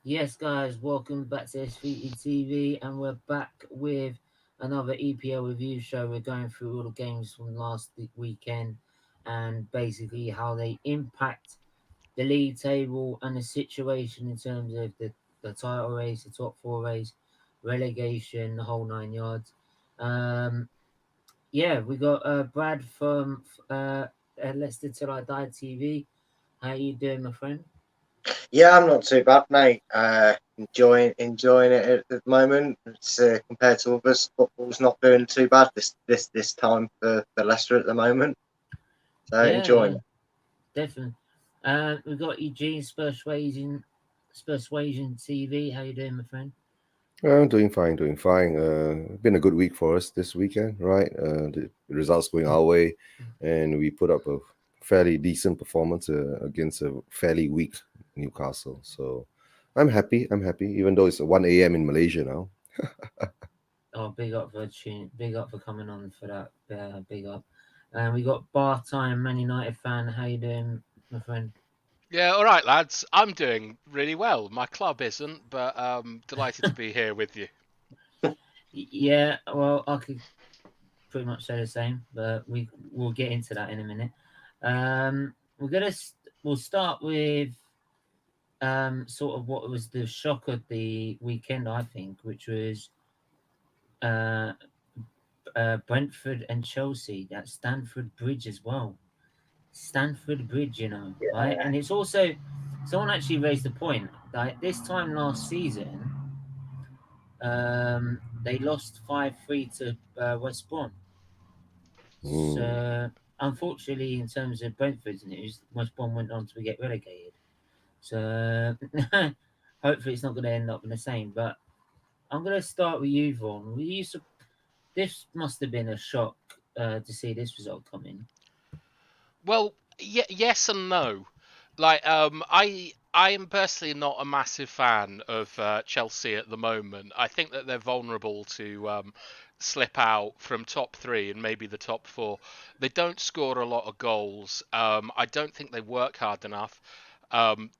Yes, guys, welcome back to SFeatleyTV, and we're back with another EPL review show. We're going through all the games from last weekend and basically how they impact the league table and the situation in terms of the title race, the top four race, relegation, the whole 9 yards. Um, yeah, we got Brad from Leicester Till I Die TV. How you doing, my friend? Yeah, I'm not too bad, mate. Enjoying it at the moment. It's, compared to others, football's not doing too bad this time for Leicester at the moment. So Yeah, enjoying yeah, it. definitely. We've got Eugene Spersuasion TV. How you doing, my friend? I'm doing fine, doing fine. Been a good week for us this weekend, right? The results going our way, and we put up a fairly decent performance against a fairly weak Newcastle. So I'm happy. I'm happy, even though it's 1 a.m. in Malaysia now. Oh, big up for big up for coming on for that. Big up. And we got Bar Time Man United fan. How you doing, my friend? Yeah, all right, lads. I'm doing really well. My club isn't, but delighted to be here with you. Yeah, well, I could pretty much say the same, but we'll get into that in a minute. We'll start with sort of what was the shock of the weekend, I think, which was uh, Brentford and Chelsea at Stamford Bridge as well. Stamford Bridge, right? And it's also someone actually raised the point that this time last season, they lost 5-3 to West Brom. Mm. So unfortunately, in terms of Brentford's news, West Brom went on to get relegated. So hopefully, it's not going to end up in the same. But I'm going to start with you, Vaughan. This must have been a shock to see this result come in. Well, yes and no. Like, I am personally not a massive fan of Chelsea at the moment. I think that they're vulnerable to slip out from top three and maybe the top four. They don't score a lot of goals. I don't think they work hard enough.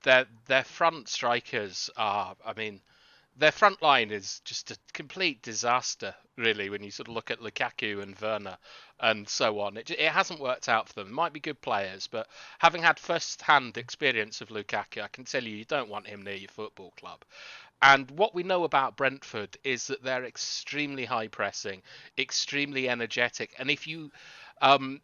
Their front strikers are, I mean, their front line is just a complete disaster, really, when you sort of look at Lukaku and Werner and so on. It hasn't worked out for them. Might be good players, but having had first-hand experience of Lukaku, I can tell you, you don't want him near your football club. And what we know about Brentford is that they're extremely high pressing, extremely energetic, and if you,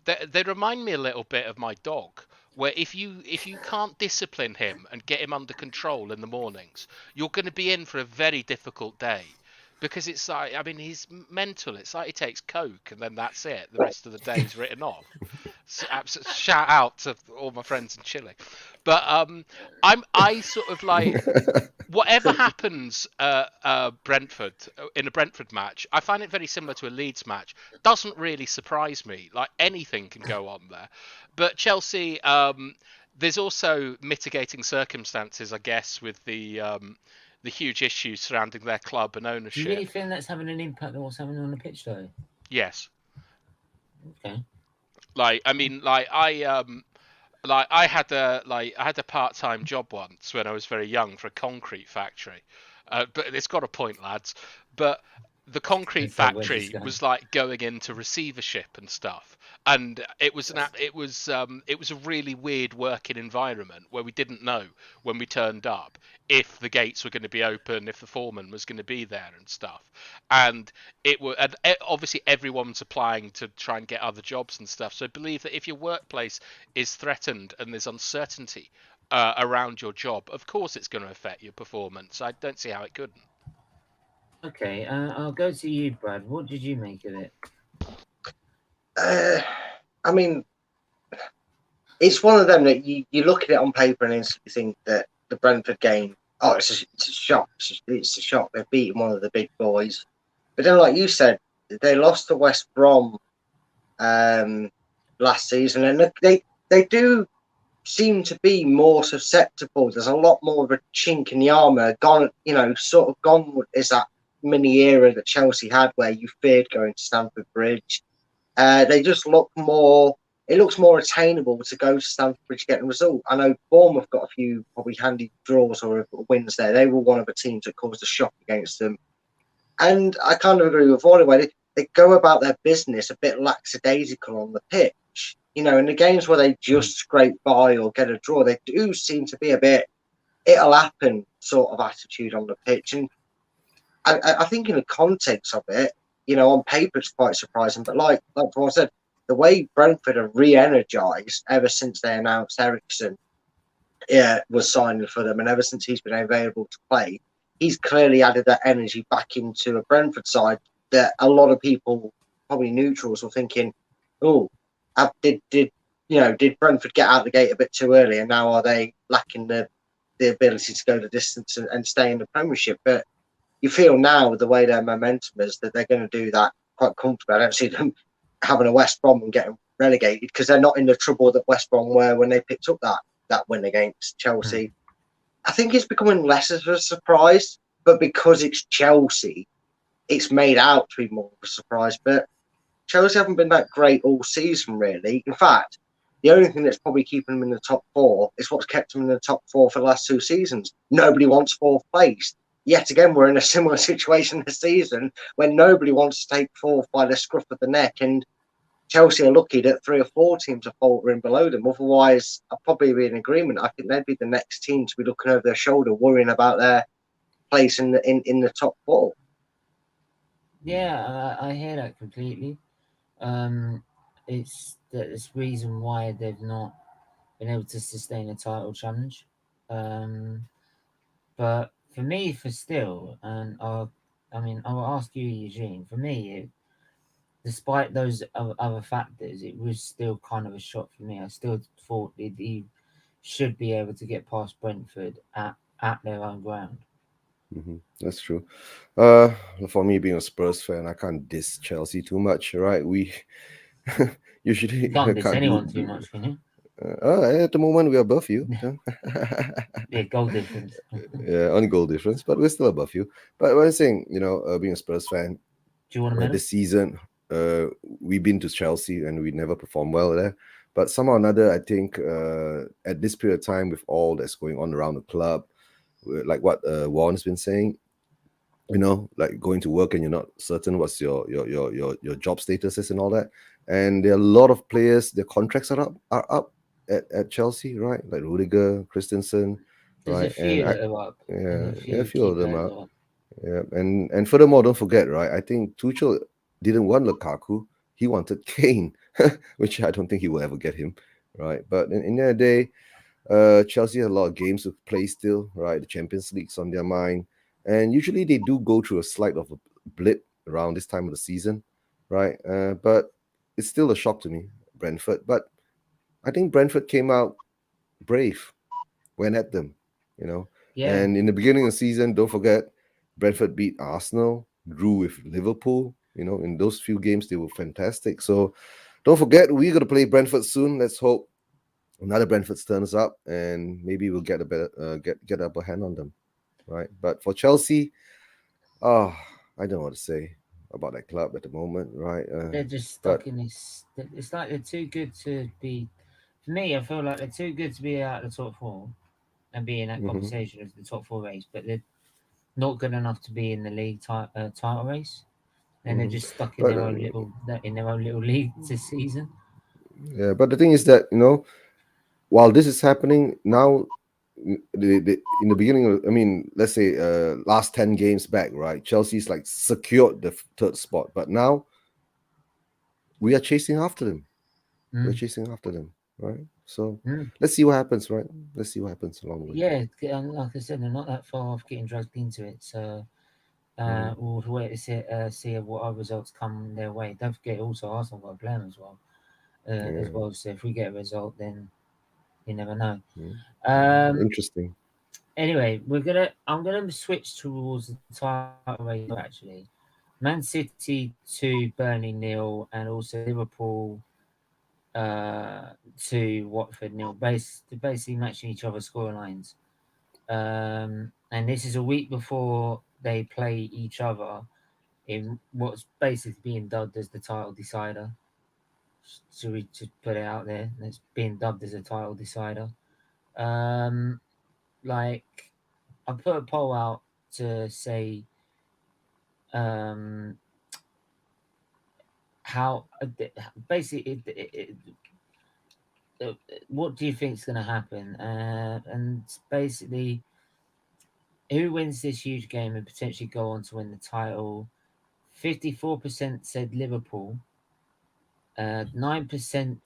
they remind me a little bit of my dog. Where if you can't discipline him and get him under control in the mornings, you're going to be in for a very difficult day, because it's like, I mean, he's mental. It's like he takes coke and then that's it. The rest of the day's written off. So, shout out to all my friends in Chile, but I sort of like, whatever happens Brentford in a Brentford match, I find it very similar to a Leeds match. Doesn't really surprise me. Like, anything can go on there. But Chelsea, there's also mitigating circumstances, I guess, with the huge issues surrounding their club and Do you really ownership. think that's having an impact on what's happening on the pitch, though? Yes, Okay. like, I mean, like I had a part-time job once when I was very young for a concrete factory, but it's got a point, lads. But the Let's concrete say where's this factory going? was like going into receivership and stuff, and it was a really weird working environment where we didn't know when we turned up if the gates were going to be open, if the foreman was going to be there and stuff. And obviously everyone's applying to try and get other jobs and stuff. So I believe that if your workplace is threatened and there's uncertainty around your job, of course it's going to affect your performance. I don't see how it couldn't. Okay, I'll go to you, Brad. What did you make of it? Uh, I mean, it's one of them that you look at it on paper and instantly think that the Brentford game, oh, it's a shock. It's a shock. They've beaten one of the big boys. But then, like you said, they lost to West Brom last season, and they do seem to be more susceptible. There's a lot more of a chink in the armour. Gone, sort of gone is that mini era that Chelsea had where you feared going to Stamford Bridge. They just look more it looks more attainable to go to Stamford Bridge getting a result. I know Bournemouth got a few probably handy draws or wins there. They were one of the teams that caused a shock against them. And I kind of agree with Volley. They go about their business a bit lackadaisical on the pitch. In the games where they just scrape by or get a draw, they do seem to be a bit it'll happen sort of attitude on the pitch. And I think in the context of it, on paper it's quite surprising. But like Paul said, the way Brentford are re-energised ever since they announced Ericsson was signing for them, and ever since he's been available to play, he's clearly added that energy back into a Brentford side that a lot of people, probably neutrals, were thinking, oh, did Brentford get out the gate a bit too early, and now are they lacking the ability to go the distance and stay in the Premiership? But you feel now with the way their momentum is that they're going to do that quite comfortably. I don't see them having a West Brom and getting relegated because they're not in the trouble that West Brom were when they picked up that win against Chelsea. I think it's becoming less of a surprise, but because it's Chelsea, it's made out to be more of a surprise. But Chelsea haven't been that great all season, really. In fact, the only thing that's probably keeping them in the top four is what's kept them in the top four for the last 2 seasons. Nobody wants fourth place. Yet again, we're in a similar situation this season when nobody wants to take fourth by the scruff of the neck. And Chelsea are lucky that 3 or 4 teams are faltering below them. Otherwise, I'd probably be in agreement. I think they'd be the next team to be looking over their shoulder, worrying about their place in the top 4. Yeah, I hear that completely. It's this reason why they've not been able to sustain a title challenge. But for me, and I'll ask you, Eugene. For me, despite those other factors, it was still kind of a shock for me. I still thought he should be able to get past Brentford at their own ground. That's true. For me, being a Spurs fan, I can't diss Chelsea too much, right? We usually You can't diss anyone too much, can you? At the moment, we're above you. Yeah, goal difference. Yeah, only goal difference, but we're still above you. But what I'm saying, being a Spurs fan, Do you want a minute? this season, we've been to Chelsea and we never performed well there. But somehow or another, I think at this period of time, with all that's going on around the club, like what Warren's been saying, like going to work and you're not certain what's your job status is and all that. And there are a lot of players, their contracts are up at Chelsea, right? Like Rudiger, Christensen, There's right? a few And that are up. a few of them players are. Yeah, and furthermore, don't forget, right? I think Tuchel didn't want Lukaku; he wanted Kane, which I don't think he will ever get him, right? But in the day, Chelsea has a lot of games to play still, right? The Champions League's on their mind, and usually they do go through a slight of a blip around this time of the season, right? But it's still a shock to me, Brentford. But I think Brentford came out brave, went at them, Yeah. And in the beginning of the season, don't forget, Brentford beat Arsenal, drew with Liverpool. In those few games, they were fantastic. So don't forget, we're going to play Brentford soon. Let's hope another Brentford turns up and maybe we'll get a better get upper hand on them, right? But for Chelsea, I don't know what to say about that club at the moment, right? They're just stuck in this. It's like they're too good to be. For me, I feel like they're too good to be out of the top 4 and be in that conversation of the top 4 race, but they're not good enough to be in the league title race. And they're just stuck in their own little league this season. Yeah, but the thing is that while this is happening now, in the beginning of, let's say last 10 games back, right? Chelsea's like secured the 3rd spot, but now we are chasing after them. We're chasing after them, right? So let's see what happens, right? Let's see what happens along the way. Yeah, like I said, they're not that far off getting dragged into it. So we'll wait to see what our results come their way. Don't forget, also Arsenal got a plan as well. So if we get a result, then you never know. Interesting. Anyway, I'm gonna switch towards the title race actually. Man City 2, Burnley 0, and also Liverpool 2, Watford 0. Basically matching each other's scorelines. And this is a week before they play each other in what's basically being dubbed as the title decider. Should we just put it out there? It's being dubbed as a title decider. Like, I put a poll out to say how basically what do you think is going to happen? And basically, who wins this huge game and potentially go on to win the title? 54% said Liverpool. 9%,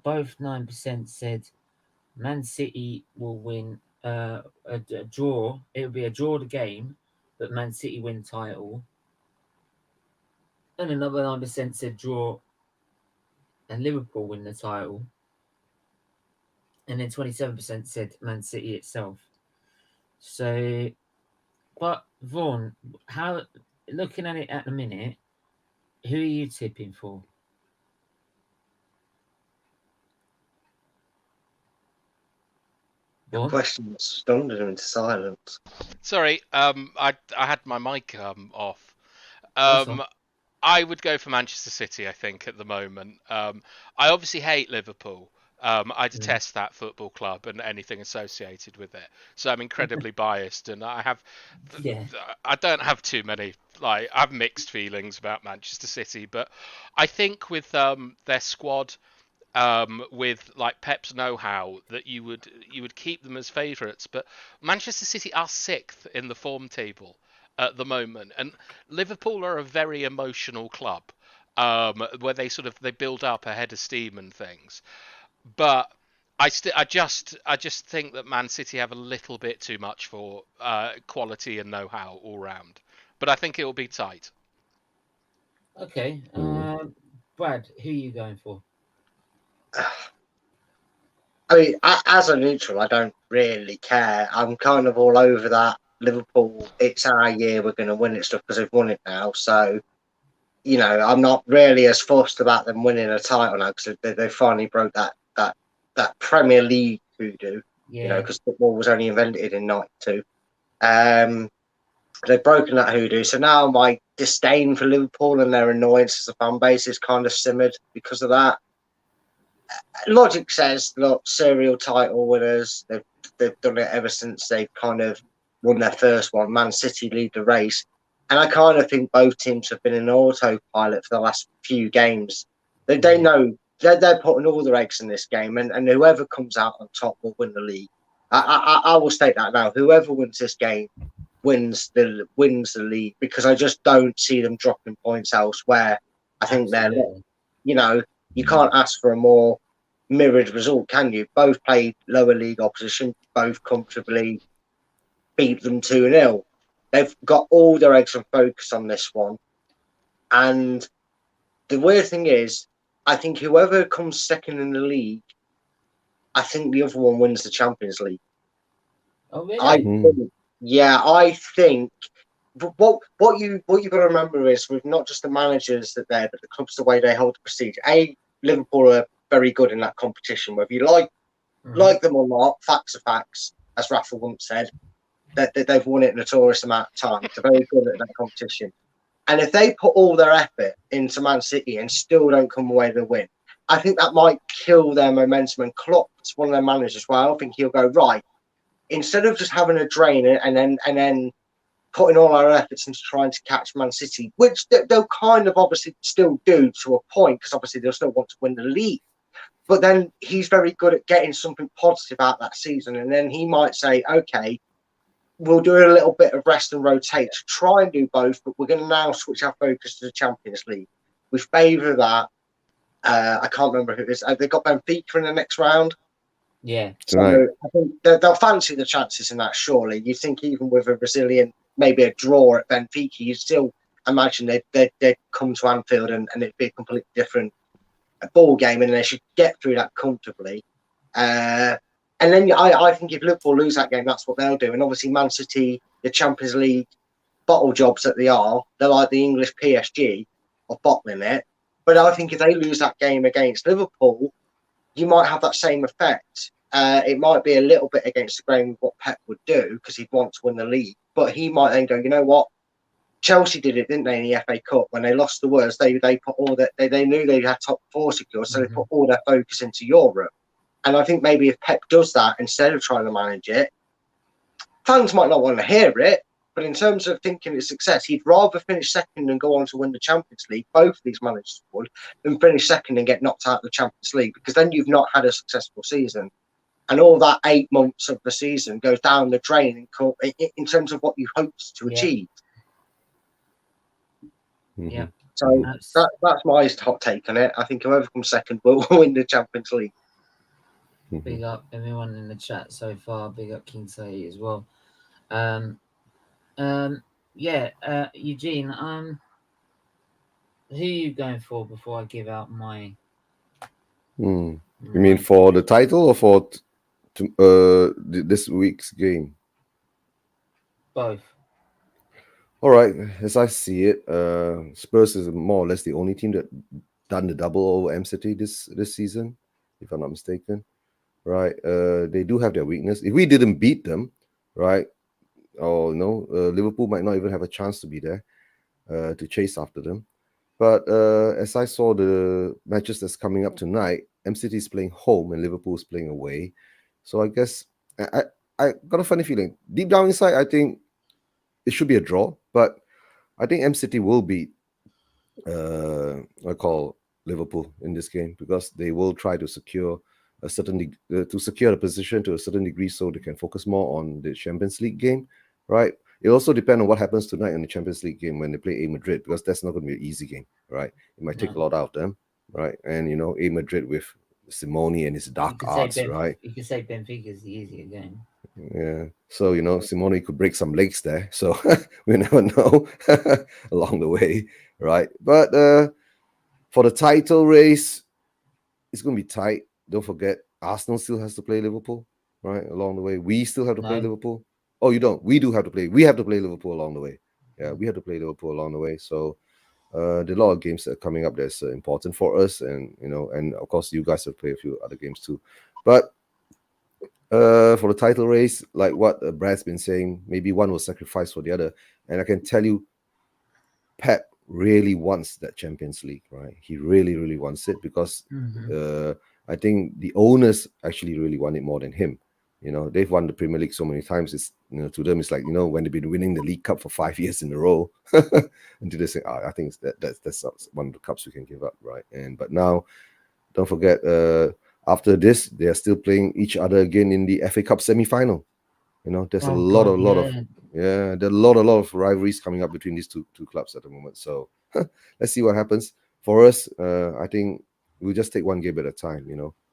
both 9% said Man City will win a draw. It will be a draw the game, but Man City win title. And another 9% said draw and Liverpool win the title. And then 27% said Man City itself. So, but Vaughan, how, looking at it at the minute, who are you tipping for? The question stunned him into silence. Sorry, I had my mic off. I would go for Manchester City, I think, at the moment. I obviously hate Liverpool. I detest that football club and anything associated with it. So I'm incredibly biased, and I don't have too many. Like, I have mixed feelings about Manchester City, but I think with their squad, with like Pep's know-how, that you would keep them as favourites. But Manchester City are 6th in the form table at the moment, and Liverpool are a very emotional club, where they build up a head of steam and things. But I just think that Man City have a little bit too much for quality and know-how all round. But I think it will be tight. Okay, Brad, who are you going for? I mean, as a neutral, I don't really care. I'm kind of all over that. Liverpool, it's our year, we're going to win it stuff because they've won it now. So, you know, I'm not really as fussed about them winning a title now because they finally broke that Premier League voodoo. Yeah. You know, because football was only invented in '92. They've broken that hoodoo. So now my disdain for Liverpool and their annoyance as a fan base is kind of simmered because of that. Logic says, look, serial title winners. They've done it ever since they've kind of won their first one. Man City lead the race. And I kind of think both teams have been in autopilot for the last few games. They know they're putting all their eggs in this game, and whoever comes out on top will win the league. I will state that now. Whoever wins this game wins the league, because I just don't see them dropping points elsewhere. I think they're, you know, you can't ask for a more mirrored result, can you? Both played lower league opposition, both comfortably beat them 2-0. They've got all their eggs and focus on this one. And the weird thing is, I think whoever comes second in the league, I think the other one wins the Champions League. Oh, really? I think what you got to remember is, with not just the managers that they're, but the clubs, the way they hold the prestige. Liverpool are very good in that competition, whether you like them or not. Facts are facts, as Rafa once said. That they've won it a notorious amount of times. They're very good at that competition. And if they put all their effort into Man City and still don't come away with a win, I think that might kill their momentum. And Klopp's one of their managers. Well, I think he'll go, right, instead of just having a drain and then putting all our efforts into trying to catch Man City, which they'll kind of obviously still do to a point, because obviously they'll still want to win the league. But then he's very good at getting something positive out that season. And then he might say, okay, we'll do a little bit of rest and rotate to try and do both, but we're going to now switch our focus to the Champions League. We favour that. I can't remember who it is. They got Benfica in the next round. Yeah. So I think they'll fancy the chances in that, surely. You think even with a Brazilian, maybe a draw at Benfica, you still imagine they'd come to Anfield and it'd be a completely different ball game, and they should get through that comfortably. And then I think if Liverpool lose that game, that's what they'll do. And obviously Man City, the Champions League bottle jobs that they are, they're like the English PSG of bottling it. But I think if they lose that game against Liverpool, you might have that same effect. It might be a little bit against the grain of what Pep would do, because he'd want to win the league. But he might then go, you know what? Chelsea did it, didn't they, in the FA Cup when they lost the worst? They put all that they knew they had top 4 secure, so they put all their focus into Europe. And I think maybe if Pep does that instead of trying to manage it, fans might not want to hear it, but in terms of thinking it's success, he'd rather finish second and go on to win the Champions League. Both these managers would, than finish second and get knocked out of the Champions League, because then you've not had a successful season. And all that 8 months of the season goes down the drain in terms of what you hoped to achieve. Yeah. So that's my hot take on it. I think whoever comes second will win the Champions League. Big up everyone in the chat so far. Big up King Say as well. Eugene, who are you going for before I give out my? You mean for the title or for this week's game? Both. All right, as I see it, Spurs is more or less the only team that done the double over MCT this season, if I'm not mistaken. Right, they do have their weakness. If we didn't beat them, right, Liverpool might not even have a chance to be there to chase after them. But as I saw the matches that's coming up tonight, MCT is playing home and Liverpool is playing away. So I guess I got a funny feeling. Deep down inside, I think it should be a draw, but I think MCT will beat Liverpool in this game, because they will try to secure the position to a certain degree, so they can focus more on the Champions League game, right? It also depends on what happens tonight in the Champions League game when they play A Madrid, because that's not going to be an easy game, right? It might take a lot out of them, right? And A Madrid with Simone and his dark arts, right? You could say Benfica is the easier game. Yeah, so Simone could break some legs there, so we never know along the way, right? But for the title race, it's going to be tight. Don't forget, Arsenal still has to play Liverpool, right? Along the way, we still have to play Liverpool. Oh, you don't? We do have to play. We have to play Liverpool along the way. Yeah, we have to play Liverpool along the way. So there are a lot of games that are coming up that's important for us, and and of course you guys have played a few other games too. But for the title race, like what Brad's been saying, maybe one will sacrifice for the other. And I can tell you, Pep really wants that Champions League, right? He really, really wants it, because I think the owners actually really want it more than him. They've won the Premier League so many times. It's to them, it's like when they've been winning the League Cup for 5 years in a row, until they say, I think that's one of the cups we can give up, right? But now, don't forget, after this, they are still playing each other again in the FA Cup semi-final. There's a lot of rivalries coming up between these two clubs at the moment. So let's see what happens. For us, I think we'll just take one game at a time.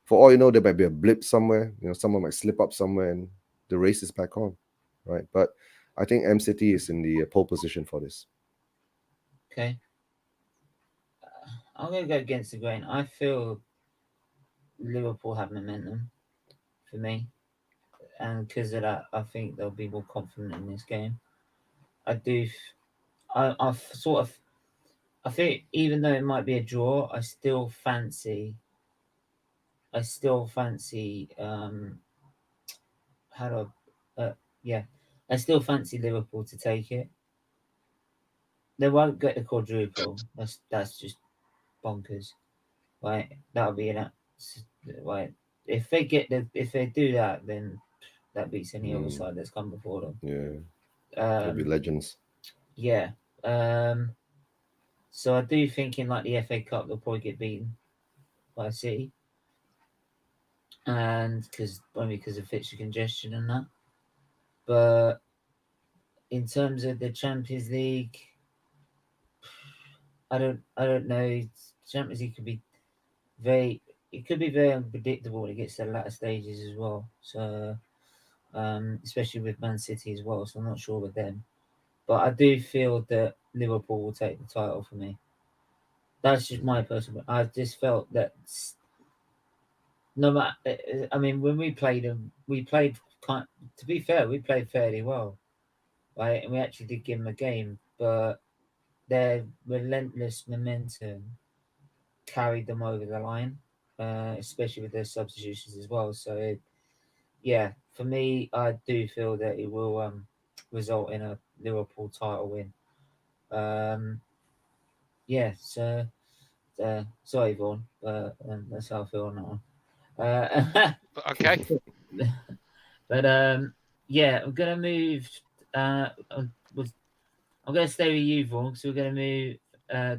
For all you know, there might be a blip somewhere. Someone might slip up somewhere, and the race is back on, right? But I think MCT is in the pole position for this. Okay, I'm going to go against the grain. I feel Liverpool have momentum for me, and because of that, I think they'll be more confident in this game. I think even though it might be a draw, I still fancy Liverpool to take it. They won't get the quadruple. That's just bonkers, right? That'll be right. If they do that, then that beats any other side that's come before them. Yeah, they'll be legends. Yeah. So I do think in like the FA Cup they'll probably get beaten by City, and because of fixture congestion and that. But in terms of the Champions League, I don't know. Champions League could be very unpredictable when it gets to the latter stages as well. So especially with Man City as well. So I'm not sure with them, but I do feel that Liverpool will take the title for me. That's just my personal. I just felt that no matter. I mean, when we played them, to be fair, we played fairly well, right? And we actually did give them a game, but their relentless momentum carried them over the line, especially with their substitutions as well. So, yeah, for me, I do feel that it will result in a Liverpool title win. Yeah, so sorry, Vaughan, but that's how I feel on that one. Okay. But yeah, I'm gonna move. I'm gonna stay with you, Vaughan. So we're gonna move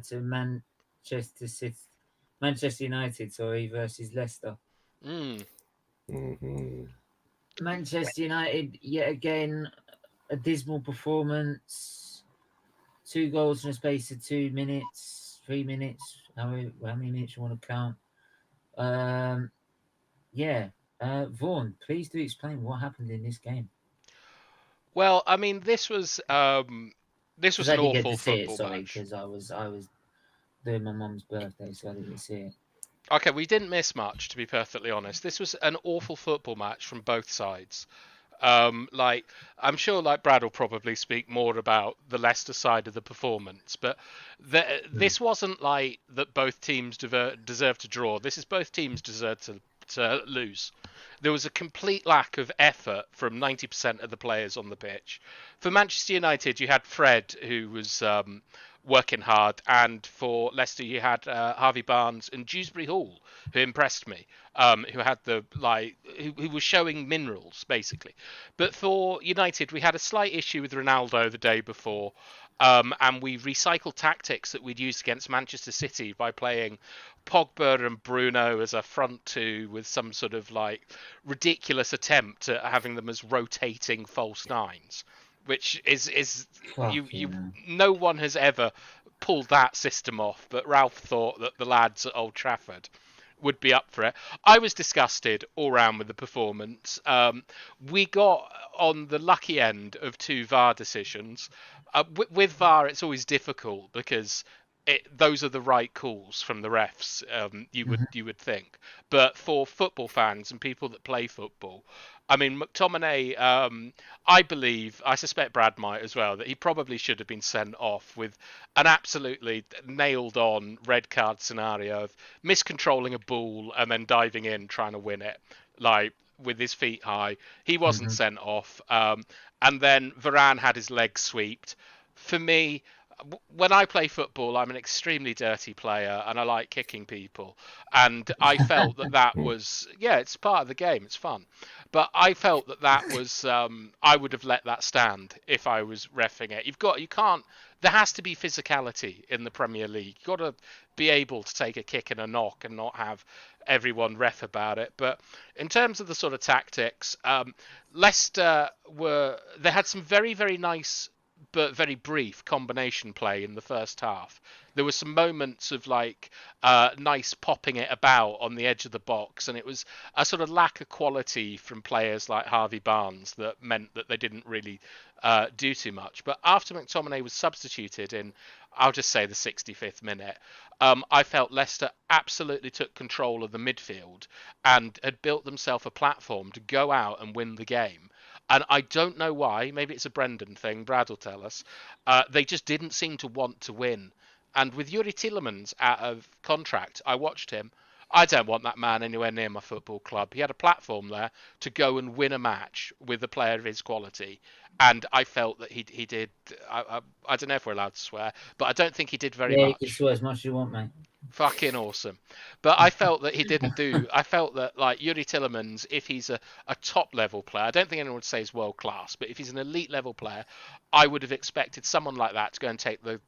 to Manchester United, sorry, versus Leicester. Mm. Manchester United, yet again, a dismal performance. 2 goals in a space of 2 minutes, 3 minutes, how many minutes you want to count. Yeah. Vaughan, please do explain what happened in this game. Well, I mean, this was an I didn't get awful to see it, football sorry, match. because I was doing my mum's birthday, so I didn't see it. Okay, we didn't miss much, to be perfectly honest. This was an awful football match from both sides. Like, I'm sure, like, Brad will probably speak more about the Leicester side of the performance, but this wasn't like that both teams deserved to draw. This is both teams deserved to lose. There was a complete lack of effort from 90% of the players on the pitch. For Manchester United, you had Fred, who was working hard, and for Leicester, you had Harvey Barnes and Dewsbury Hall, who impressed me, who had who was showing minerals basically. But for United, we had a slight issue with Ronaldo the day before. And we recycled tactics that we'd used against Manchester City by playing Pogba and Bruno as a front two with some sort of like ridiculous attempt at having them as rotating false nines, which is no one has ever pulled that system off. But Ralph thought that the lads at Old Trafford would be up for it. I was disgusted all round with the performance. We got on the lucky end of 2 VAR decisions. With VAR, it's always difficult because those are the right calls from the refs. You would think, but for football fans and people that play football, I mean, McTominay, I suspect Brad might as well, that he probably should have been sent off with an absolutely nailed-on red card scenario of miscontrolling a ball and then diving in trying to win it, like with his feet high. He wasn't sent off. And then Varane had his legs swept. For me, when I play football, I'm an extremely dirty player and I like kicking people. And I felt that was, yeah, it's part of the game. It's fun. But I felt that was, I would have let that stand if I was reffing it. There has to be physicality in the Premier League. You've got to be able to take a kick and a knock and not have everyone ref about it. But in terms of the sort of tactics, Leicester they had some very, very nice but very brief combination play in the first half. There were some moments of like nice popping it about on the edge of the box, and it was a sort of lack of quality from players like Harvey Barnes that meant that they didn't really do too much. But after McTominay was substituted in, I'll just say the 65th minute, I felt Leicester absolutely took control of the midfield and had built themselves a platform to go out and win the game. And I don't know why, maybe it's a Brendan thing, Brad will tell us, they just didn't seem to want to win. And with Yuri Tielemans out of contract, I watched him. I don't want that man anywhere near my football club. He had a platform there to go and win a match with a player of his quality. And I felt that he did, I don't know if we're allowed to swear, but I don't think he did very much. Yeah, you can swear as much as you want, mate. Fucking awesome. But I felt that he didn't do, I felt that like Yuri Tielemans, if he's a top level player, I don't think anyone would say he's world class, but if he's an elite level player, I would have expected someone like that to go and take the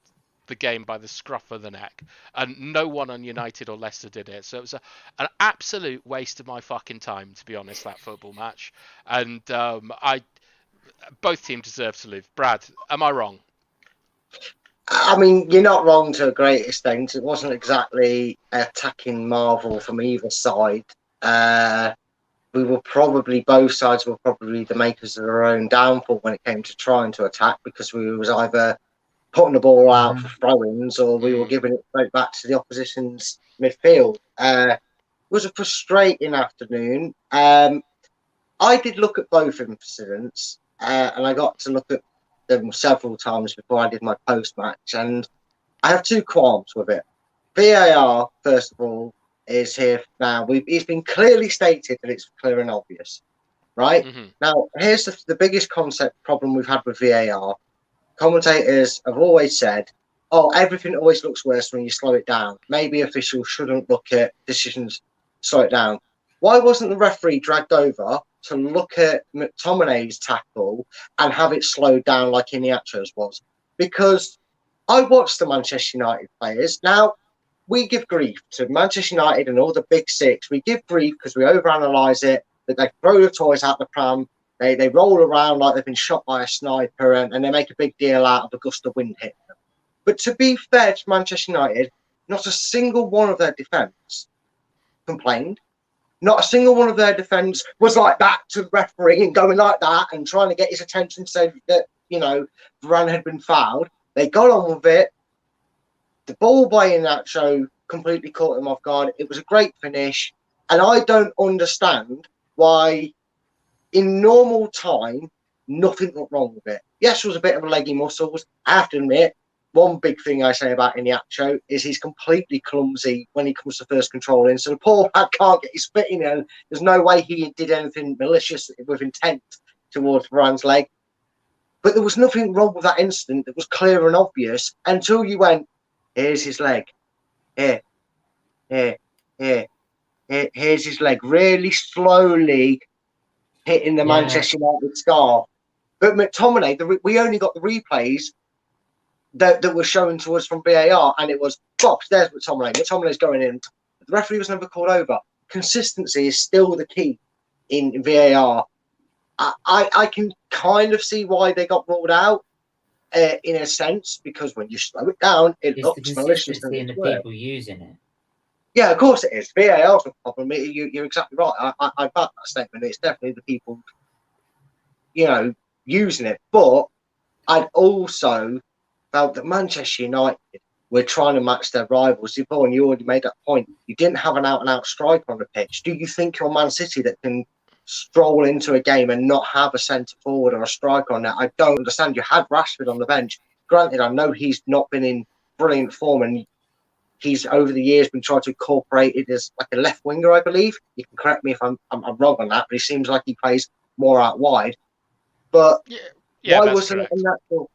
game by the scruff of the neck, and no one on United or Leicester did it. So it was an absolute waste of my fucking time, to be honest, that football match. And both teams deserve to lose. Brad, am I wrong? I mean, you're not wrong to a great extent. It wasn't exactly attacking marvel from either side. Both sides were probably the makers of their own downfall when it came to trying to attack, because we was either putting the ball out for throw-ins or we were giving it straight back to the opposition's midfield. It was a frustrating afternoon. I did look at both incidents, and I got to look at them several times before I did my post-match, and I have 2 qualms with it. VAR, first of all, is here now. It's been clearly stated that it's clear and obvious, right? Now, here's the biggest concept problem we've had with VAR. commentators have always said, oh, everything always looks worse when you slow it down. Maybe officials shouldn't look at decisions, slow it down. Why wasn't the referee dragged over to look at McTominay's tackle and have it slowed down like Iheanacho's was? Because I watched the Manchester United players. Now, we give grief to Manchester United and all the big six. We give grief because we overanalyze it, that they throw the toys out the pram, they roll around like they've been shot by a sniper, and they make a big deal out of a gust of wind hitting them. But to be fair to Manchester United, not a single one of their defence complained. Not a single one of their defence was like that to the referee and going like that and trying to get his attention, so that, you know, Varane had been fouled. They got on with it. The ball by Iheanacho completely caught him off guard. It was a great finish. And I don't understand why, in normal time, nothing went wrong with it. Yes, there was a bit of a leggy muscles. I have to admit, one big thing I say about Iheanacho is he's completely clumsy when he comes to first controlling. So the poor lad can't get his foot in there. There's no way he did anything malicious with intent towards Varane's leg. But there was nothing wrong with that incident that was clear and obvious until you went, here's his leg. Here. Here's his leg. Really slowly hitting the Manchester United scarf. But McTominay, we only got the replays that were shown to us from VAR, and it was, box, there's McTominay. McTominay's going in. The referee was never called over. Consistency is still the key in VAR. I can kind of see why they got ruled out in a sense, because when you slow it down, it looks malicious. The consistency and the people using it. Yeah, of course it is. VAR's a problem. You're exactly right. I back that statement. It's definitely the people, you know, using it. But I'd also felt that Manchester United were trying to match their rivals. Paul, and you already made that point. You didn't have an out-and-out striker on the pitch. Do you think you're Man City that can stroll into a game and not have a centre forward or a striker on there? I don't understand. You had Rashford on the bench. Granted, I know he's not been in brilliant form, and he's over the years been trying to incorporate it as like a left winger, I believe. You can correct me if I'm wrong on that, but he seems like he plays more out wide. But why wasn't it a natural?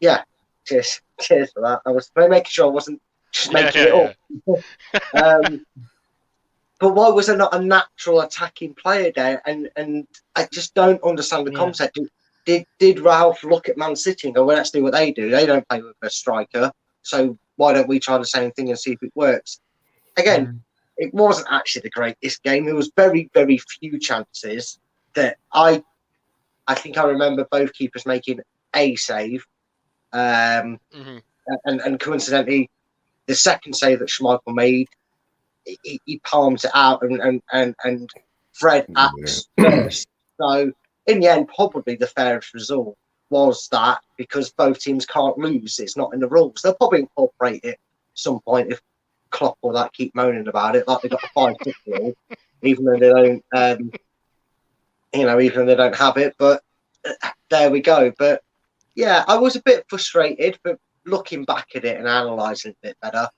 Yeah, cheers for that. I was making sure I wasn't just making it up. But why was there not a natural attacking player there? And I just don't understand the concept. Did Ralph look at Man City and go, well, let's do what they do? They don't play with a striker, so why don't we try the same thing and see if it works? Again, it wasn't actually the greatest game. There was very, very few chances that I think I remember both keepers making a save. And coincidentally, the second save that Schmeichel made, he palmed it out and Fred acts first. So in the end, probably the fairest result was that, because both teams can't lose. It's not in the rules. They'll probably incorporate it at some point if Klopp or that keep moaning about it, like they got a 5-foot rule, even though they don't, even though they don't have it. But there we go. But yeah, I was a bit frustrated, but looking back at it and analysing it a bit better,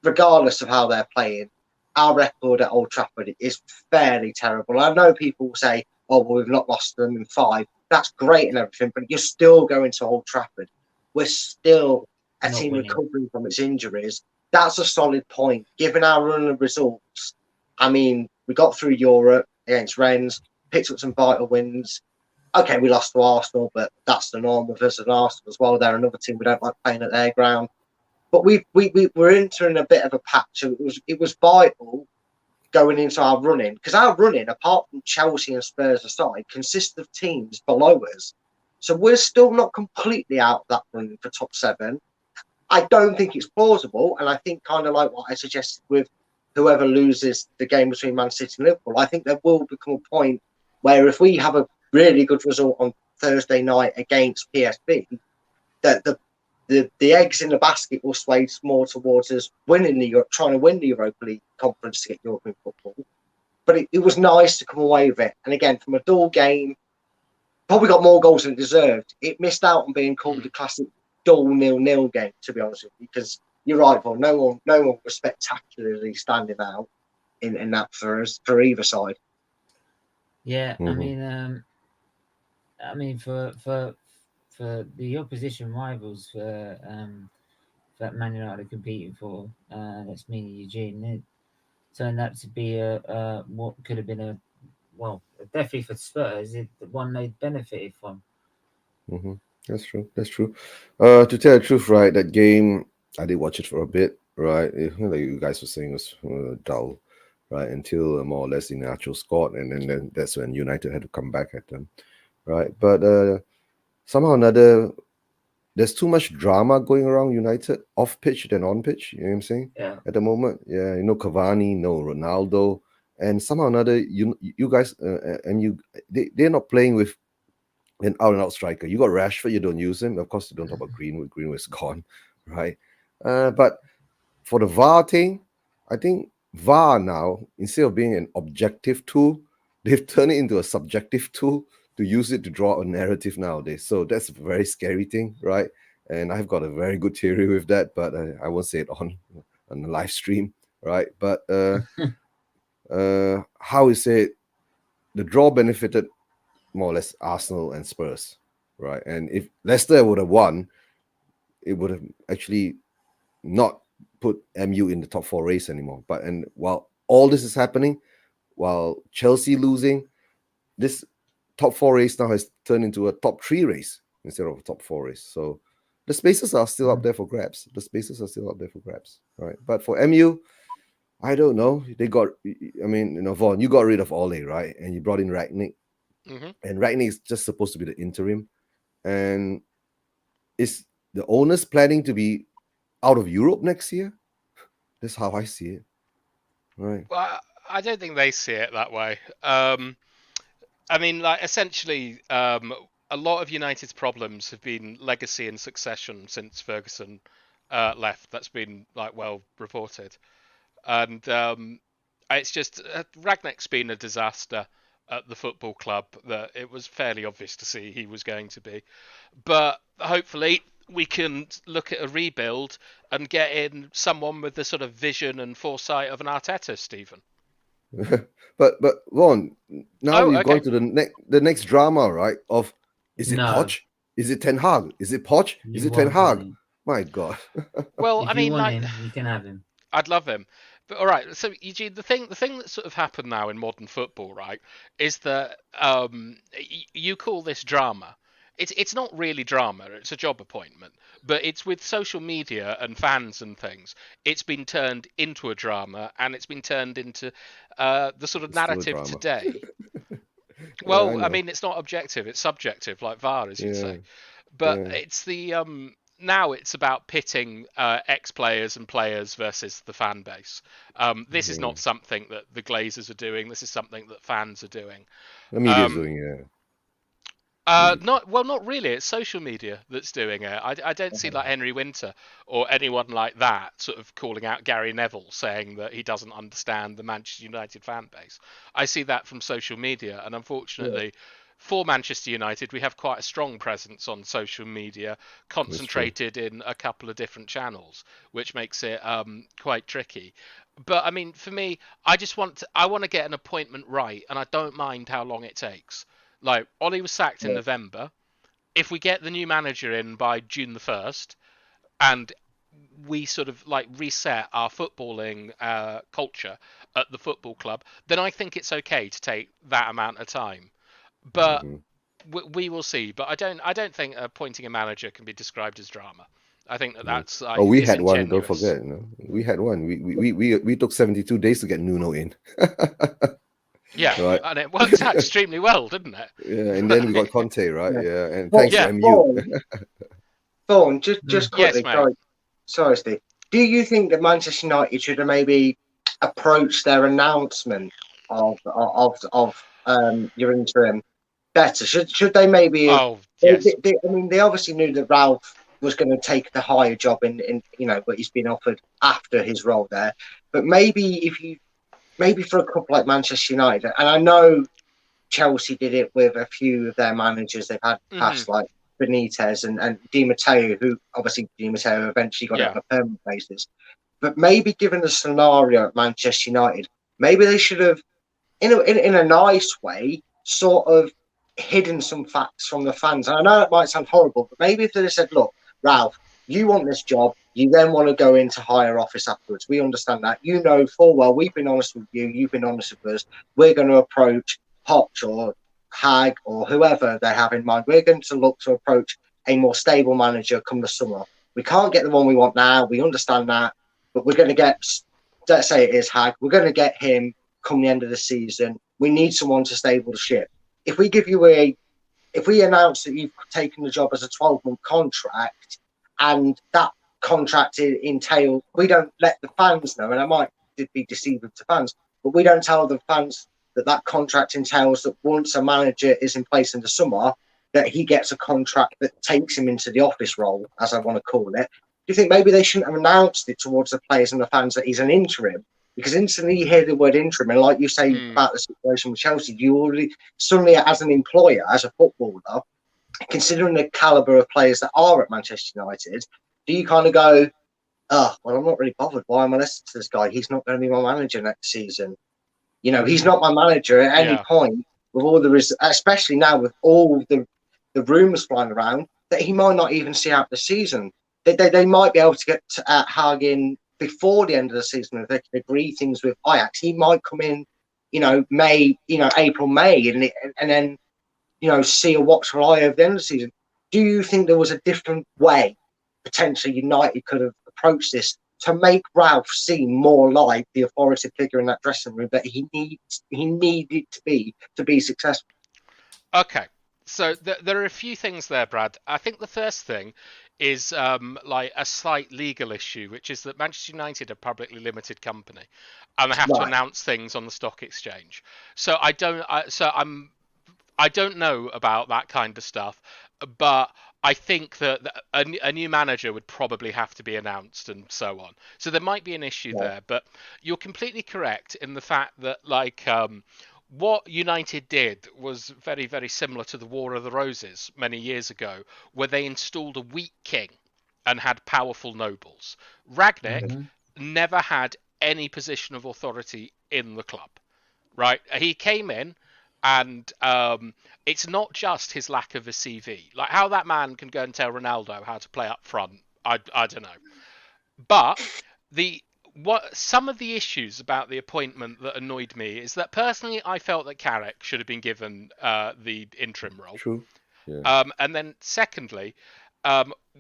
regardless of how they're playing, our record at Old Trafford is fairly terrible. I know people will say, oh, well, we've not lost them in 5. That's great and everything, but you're still going to Old Trafford. We're still a team recovering from its injuries. That's a solid point. Given our run of results, I mean, we got through Europe against Rennes, picked up some vital wins. Okay, we lost to Arsenal, but that's the norm with us and Arsenal as well. They're another team we don't like playing at their ground. But we're entering a bit of a patch. It was vital going into our running, because our running, apart from Chelsea and Spurs aside, consists of teams below us. So we're still not completely out of that running for top 7. I don't think it's plausible, and I think kind of like what I suggested with whoever loses the game between Man City and Liverpool, I think there will become a point where if we have a really good result on Thursday night against PSV, that the eggs in the basket will sway more towards us trying to win the Europa League conference to get European football. But it was nice to come away with it. And again, from a dull game, probably got more goals than it deserved. It missed out on being called the classic dull 0-0 game, to be honest with you, because you're right, Paul. No one was spectacularly standing out in that for us, for either side. Yeah, I mean, for for the opposition rivals that Man United are competing for, that's meaning Eugene, it turned out to be a what could have been a, well, definitely for Spurs, the one they benefited from. Mm-hmm. That's true. That's true. To tell the truth, right, that game, I did watch it for a bit, right? Like you guys were saying, it was dull, right, until more or less Iheanacho scored, and then that's when United had to come back at them, right? But somehow or another, there's too much drama going around United, off pitch than on pitch. You know what I'm saying? Yeah. At the moment, yeah, Cavani, no Ronaldo, and somehow or another, you guys and they're not playing with an out-and-out striker. You got Rashford, you don't use him. Of course, you don't talk about Greenwood. Greenwood's gone, right? But for the VAR thing, I think VAR now, instead of being an objective tool, they've turned it into a subjective tool to use it to draw a narrative nowadays. So that's a very scary thing, right? And I've got a very good theory with that, but I won't say it on the live stream, right? But how is it? The draw benefited more or less Arsenal and Spurs, right? And if Leicester would have won, it would have actually not put MU in the top 4 race anymore. And while all this is happening, while Chelsea losing, this top 4 race now has turned into a top 3 race instead of a top 4 race. So the spaces are still up there for grabs. Right? But for MU, I don't know. They got, Vaughan, you got rid of Ole, right? And you brought in Ragnick. Mm-hmm. And Ragnick is just supposed to be the interim. And is the owners planning to be out of Europe next year? That's how I see it. Right. Well, I don't think they see it that way. I mean, like, essentially, a lot of United's problems have been legacy and succession since Ferguson left. That's been, like, well reported. And it's just, Ragnick's been a disaster at the football club that it was fairly obvious to see he was going to be. But hopefully we can look at a rebuild and get in someone with the sort of vision and foresight of an Arteta, Stephen. but Ron, now you've okay. gone to the next drama, right? Of is it Poch? Is it Ten Hag? Is it Poch? Is it Ten Hag? My God. Well, if I mean, you want like, him, you can have him. I'd love him. But all right, so Eugene, the thing that sort of happened now in modern football, right, is that you call this drama. It's not really drama. It's a job appointment, but it's with social media and fans and things. It's been turned into a drama, and it's been turned into the sort of narrative today. Well, I mean, it's not objective; it's subjective, like VAR, as you'd say. But it's the now it's about pitting ex-players and players versus the fan base. This is not something that the Glazers are doing. This is something that fans are doing. The media's doing it. Not really. It's social media that's doing it. I don't see like Henry Winter or anyone like that sort of calling out Gary Neville saying that he doesn't understand the Manchester United fan base. I see that from social media, and unfortunately, for Manchester United, we have quite a strong presence on social media, concentrated in a couple of different channels, which makes it quite tricky. But I mean, for me, I want to get an appointment right, and I don't mind how long it takes. Like, Ollie was sacked in November. If we get the new manager in by June the 1st, and we sort of like reset our footballing culture at the football club, then I think it's okay to take that amount of time. But we will see. But I don't think appointing a manager can be described as drama. I think that's. We had one. Don't forget. We had one. We took 72 days to get Nuno in. Yeah, right. And it worked out extremely well, didn't it? Yeah, and then we got Conte, right? Yeah, and thanks to MU. Vaughan, just quickly, sorry, Steve. Do you think that Manchester United should have maybe approached their announcement of your interim better? Should they maybe? Yes. I mean, they obviously knew that Ralph was going to take the higher job in but he's been offered after his role there. But maybe for a club like Manchester United, and I know Chelsea did it with a few of their managers they've had past, like Benitez and Di Matteo, who obviously Di Matteo eventually got it on a permanent basis. But maybe given the scenario at Manchester United, maybe they should have, in a nice way, sort of hidden some facts from the fans. And I know it might sound horrible, but maybe if they said, look, Ralph, you want this job, you then want to go into higher office afterwards. We understand that. You know full well, we've been honest with you, you've been honest with us. We're going to approach Potch or Hag or whoever they have in mind. We're going to look to approach a more stable manager come the summer. We can't get the one we want now. We understand that. But we're going to get, let's say it is Hag, we're going to get him come the end of the season. We need someone to stable the ship. If we announce that you've taken the job as a 12-month contract and that contract entails, we don't let the fans know, and I might be deceiving to fans, but we don't tell the fans that contract entails that once a manager is in place in the summer, that he gets a contract that takes him into the office role, as I want to call it. Do you think maybe they shouldn't have announced it towards the players and the fans that he's an interim? Because instantly you hear the word interim, and like you say about the situation with Chelsea, you already suddenly, as an employer, as a footballer, considering the calibre of players that are at Manchester United, do you kind of go, oh, well, I'm not really bothered. Why am I listening to this guy? He's not going to be my manager next season. You know, he's not my manager at any point, with all especially now with all the rumours flying around, that he might not even see out the season. They might be able to get Hag in before the end of the season if they can agree things with Ajax. He might come in, April, May, and then, see a watchful eye over the end of the season. Do you think there was a different way potentially United could have approached this to make Ralph seem more like the authoritative figure in that dressing room that he needed to be successful? Okay, so there are a few things there, Brad. I think the first thing is like a slight legal issue, which is that Manchester United are a publicly limited company, and they have to announce things on the stock exchange. So I don't know about that kind of stuff, but I think that a new manager would probably have to be announced and so on. So there might be an issue there, but you're completely correct in the fact that what United did was very, very similar to the War of the Roses many years ago, where they installed a weak king and had powerful nobles. Rangnick never had any position of authority in the club, right? He came in, and it's not just his lack of a CV. Like how that man can go and tell Ronaldo how to play up front, I don't know. But some of the issues about the appointment that annoyed me is that personally I felt that Carrick should have been given the interim role. True. Yeah. And then secondly,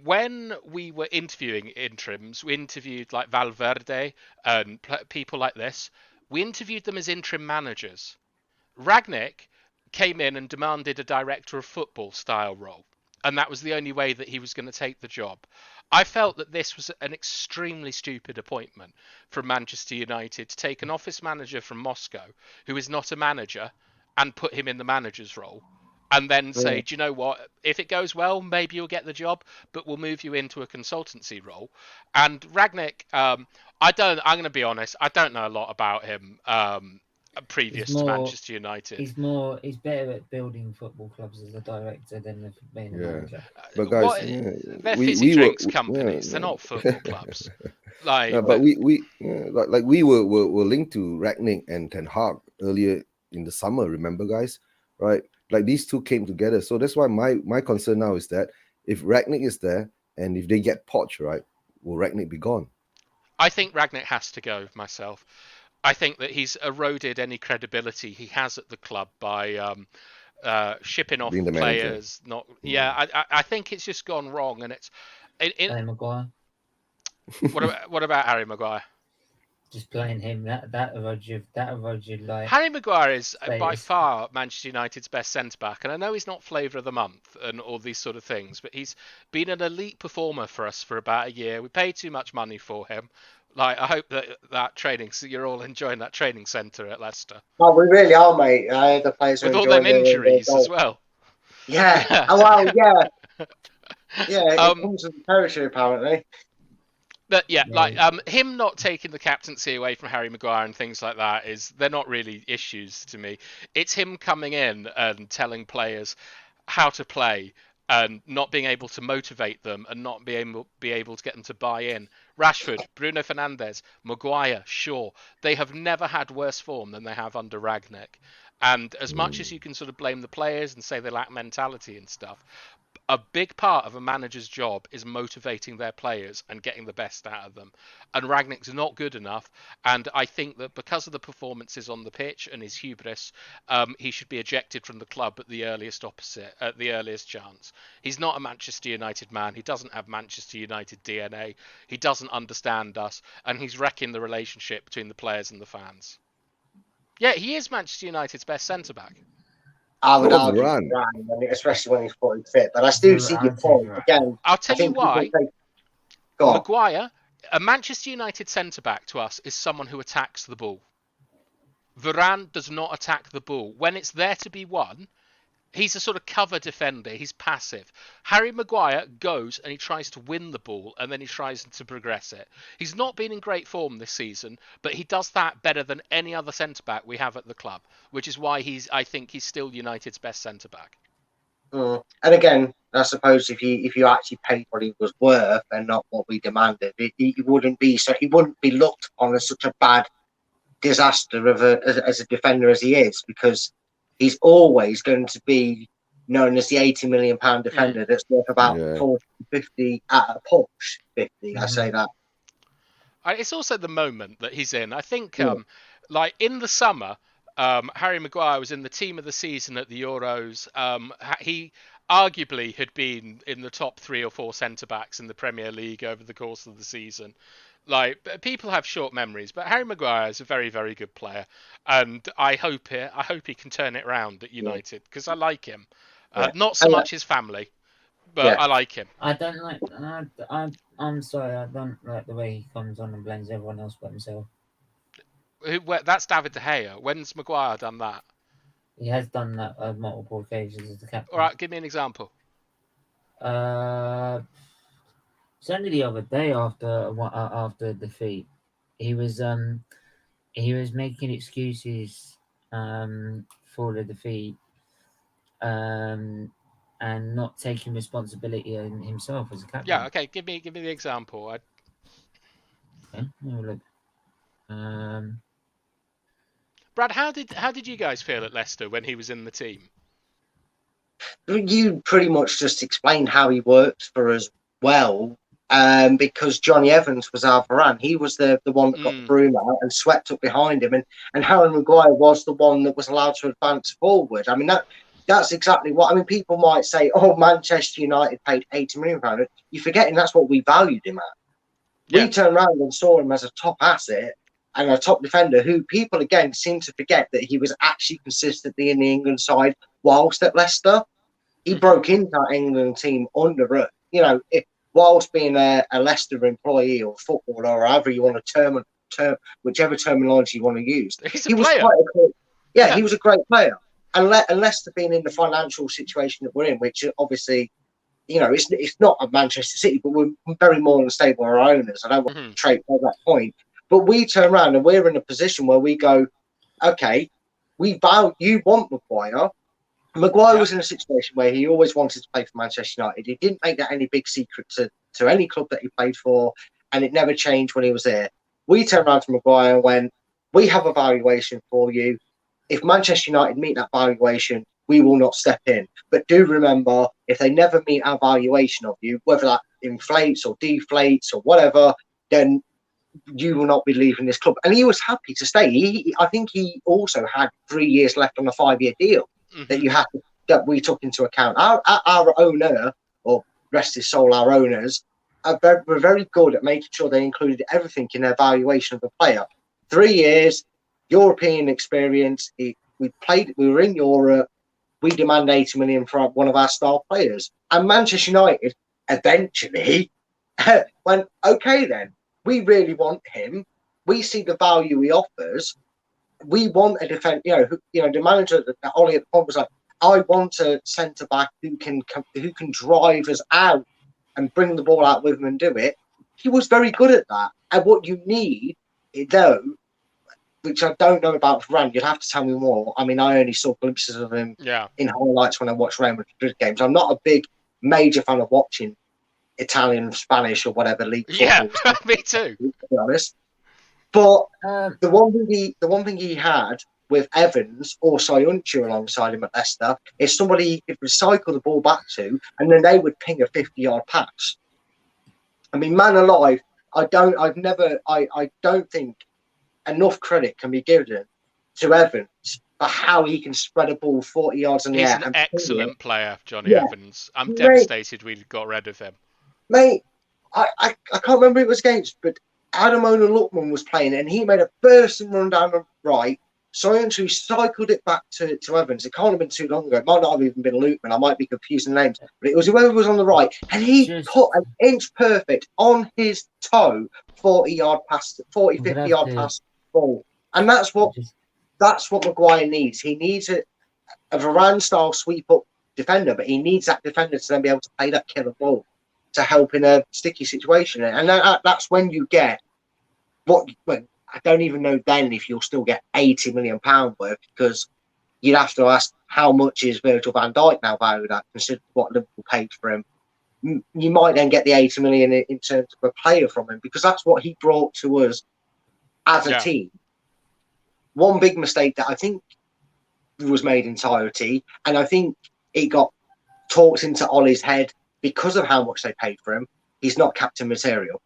when we were interviewing interims, we interviewed like Valverde and people like this. We interviewed them as interim managers. Rangnick came in and demanded a director of football style role, and that was the only way that he was going to take the job. I felt that this was an extremely stupid appointment from Manchester United to take an office manager from Moscow, who is not a manager, and put him in the manager's role, and then say, do you know what? If it goes well, maybe you'll get the job, but we'll move you into a consultancy role. And Rangnick, I'm going to be honest, I don't know a lot about him. Previous to Manchester United, he's better at building football clubs as a director than being a manager. But guys, they're fizzy drinks companies. They're not football clubs. But we were linked to Rangnick and Ten Hag earlier in the summer. Remember, guys, right? Like these two came together. So that's why my concern now is that if Rangnick is there and if they get Poch, right, will Rangnick be gone? I think Rangnick has to go myself. I think that he's eroded any credibility he has at the club by shipping off players. I think it's just gone wrong, and it's. Harry Maguire. What about Harry Maguire? Just playing him that erodes you like. Harry Maguire is by far Manchester United's best centre back, and I know he's not flavour of the month and all these sort of things, but he's been an elite performer for us for about a year. We paid too much money for him. Like, I hope that training, so you're all enjoying that traiing centre at Leicester. Oh, we really are, mate. The players with all them injuries as well. Yeah. Oh, well, yeah. Yeah, it comes with the territory, apparently. But him not taking the captaincy away from Harry Maguire and things like that they're not really issues to me. It's him coming in and telling players how to play and not being able to motivate them and not be able to get them to buy in. Rashford, Bruno Fernandes, Maguire, Shaw, they have never had worse form than they have under Rangnick. And as much as you can sort of blame the players and say they lack mentality and stuff, a big part of a manager's job is motivating their players and getting the best out of them. And Rangnick's not good enough. And I think that because of the performances on the pitch and his hubris, he should be ejected from the club at the earliest chance. He's not a Manchester United man. He doesn't have Manchester United DNA. He doesn't understand us. And he's wrecking the relationship between the players and the fans. Yeah, he is Manchester United's best centre-back. I would Not argue, Varane. Varane, especially when he's fully fit. But I still see your point. Again, I'll tell you why. Go on. Maguire, a Manchester United centre-back to us is someone who attacks the ball. Varane does not attack the ball. When it's there to be won, he's a sort of cover defender. He's passive. Harry Maguire goes and he tries to win the ball and then he tries to progress it. He's not been in great form this season, but he does that better than any other centre-back we have at the club, which is why I think he's still United's best centre-back. And again, I suppose if you actually paid what he was worth and not what we demanded, he wouldn't be looked on as such a bad disaster as a defender as he is, because he's always going to be known as the £80 million defender that's worth about 40, 50 at a push. 50, I say that. It's also the moment that he's in. I think, like in the summer, Harry Maguire was in the team of the season at the Euros. He arguably had been in the top 3 or 4 centre-backs in the Premier League over the course of the season. Like, people have short memories, but Harry Maguire is a very, very good player, and I hope he can turn it around at United, because I like him. Not so much his family, but I like him. I don't like. I'm sorry. I don't like the way he comes on and blames everyone else but himself. That's David De Gea. When's Maguire done that? He has done that on multiple occasions as the captain. All right, give me an example. Certainly the other day after defeat, he was making excuses for the defeat and not taking responsibility in himself as a captain. Yeah, okay. Give me the example. Okay, look. Brad, how did you guys feel at Leicester when he was in the team? You pretty much just explained how he worked for us well, because Johnny Evans was our Varane. He was the one that got the broom out and swept up behind him, and Harry Maguire was the one that was allowed to advance forward. I mean, that's exactly what. I mean, people might say, "Oh, Manchester United paid £80 million." You're forgetting that's what we valued him at. Yeah. We turned around and saw him as a top asset and a top defender who people, again, seem to forget that he was actually consistently in the England side whilst at Leicester. He broke into that England team under it. You know, whilst being a Leicester employee or footballer or however you want to term whichever terminology you want to use. He was quite he was a great player. And Leicester being in the financial situation that we're in, which obviously, you know, it's not a Manchester City, but we're very more unstable our owners. I don't want to trade by that point. But we turn around and we're in a position where we go, okay, you want Maguire. Maguire was in a situation where he always wanted to play for Manchester United. He didn't make that any big secret to any club that he played for, and it never changed when he was there. We turned around to Maguire and went, we have a valuation for you. If Manchester United meet that valuation, we will not step in. But do remember, if they never meet our valuation of you, whether that inflates or deflates or whatever, then you will not be leaving this club. And he was happy to stay. I think he also had 3 years left on a 5-year deal that we took into account. Our owner, or rest his soul, our owners, were very good at making sure they included everything in their valuation of the player. 3 years, European experience. We were in Europe. We demand 80 million for one of our star players. And Manchester United eventually went, okay, then we really want him. We see the value he offers. We want a defense. The manager, Ollie at the point was like, I want a centre back who can drive us out and bring the ball out with him and do it. He was very good at that. And what you need, though, which I don't know about Varane, you'd have to tell me more. I mean, I only saw glimpses of him in highlights when I watched Real Madrid games. I'm not a big major fan of watching Italian, Spanish, or whatever league. Yeah, me too. To be honest, but the one thing he had with Evans or Soyuncu alongside him at Leicester is somebody he could recycle the ball back to, and then they would ping a 50-yard pass. I mean, man alive, I don't think enough credit can be given to Evans for how he can spread a ball 40 yards in the He's air. an excellent player, Johnny Yeah. Evans. I'm devastated we got rid of him. Mate, I can't remember who it was against, but Adamona Lookman was playing and he made a bursting run down the right. Soyuncu cycled it back to Evans. It can't have been too long ago. It might not have even been Lookman. I might be confusing names. But it was whoever was on the right. And he put an inch perfect on his toe, 40-yard pass, 40, 50-yard pass ball. And that's what Maguire needs. He needs a Varane-style sweep-up defender, but he needs that defender to then be able to play that killer ball to help in a sticky situation. And that's when you get I don't even know then if you'll still get £80 million worth, because you'd have to ask how much is Virgil van Dijk now valued at, considering what Liverpool paid for him. You might then get the 80 million in terms of a player from him, because that's what he brought to us as a team. One big mistake that I think was made entirety, and I think it got talked into Ollie's head because of how much they paid for him. He's not captain material.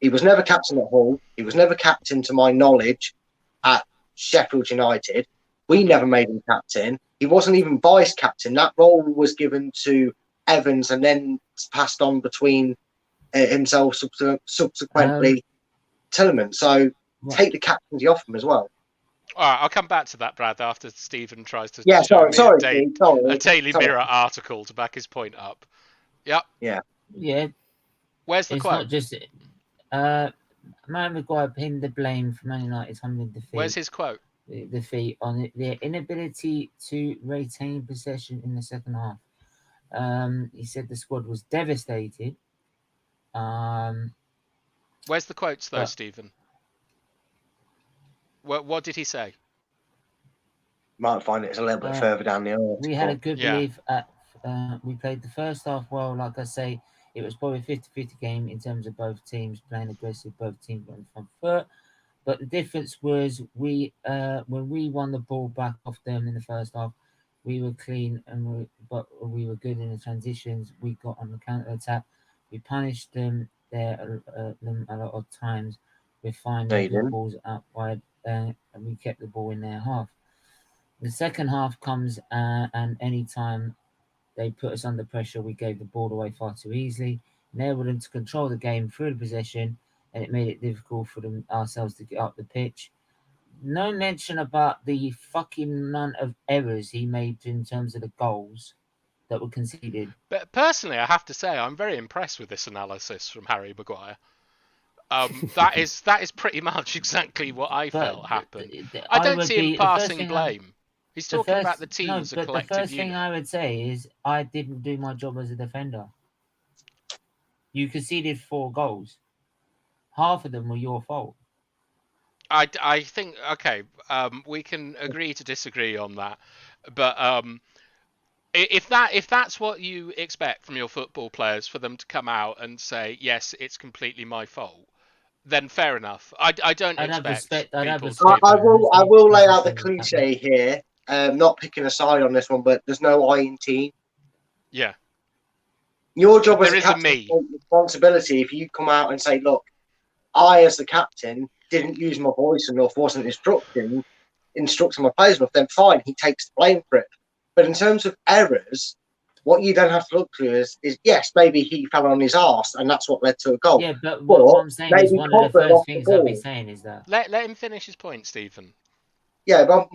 He was never captain at Hull. He was never captain, to my knowledge, at Sheffield United. We never made him captain. He wasn't even vice captain. That role was given to Evans and then passed on between himself subsequently Tillman. So take the captaincy off him as well. All right, I'll come back to that, Brad, after Stephen tries to show a Daily Mirror article to back his point up. Yep. Yeah. Where's the quote? Not just Maguire pinned the blame for Man United's humbling defeat. Where's his quote? The defeat on their inability to retain possession in the second half. He said the squad was devastated. Where's the quotes though, Stephen? What did he say? Might find it's a little bit further down the article. We had a good belief at. We played the first half well. Like I say, it was probably a 50-50 game in terms of both teams playing aggressive, both teams on the front foot. But the difference was when we won the ball back off them in the first half, we were clean but we were good in the transitions. We got on the counter attack. We punished them there a lot of times. We finding the balls out wide, and we kept the ball in their half. The second half comes, and any time they put us under pressure, we gave the ball away far too easily, enabled them to control the game through the possession, and it made it difficult for ourselves to get up the pitch. No mention about the fucking amount of errors he made in terms of the goals that were conceded. But personally, I have to say, I'm very impressed with this analysis from Harry Maguire. That is pretty much exactly what I felt happened. I don't see him passing blame. He's talking about the team as a collective the first unit. thing I would say is I didn't do my job as a defender. You conceded 4 goals. Half of them were your fault. I think, okay, we can agree to disagree on that. But if that's what you expect from your football players, for them to come out and say, yes, it's completely my fault, then fair enough. I don't expect people to... I will lay out the cliche here. Not picking a side on this one, but there's no I in team. Yeah. Your job as there a captain is responsibility. If you come out and say, look, I as the captain didn't use my voice enough, wasn't instructing my players enough, then fine, he takes the blame for it. But in terms of errors, what you then have to look to is yes, maybe he fell on his arse and that's what led to a goal. Yeah, but what I'm saying is one of the first things I'll be saying is that... Let him finish his point, Stephen. Yeah, but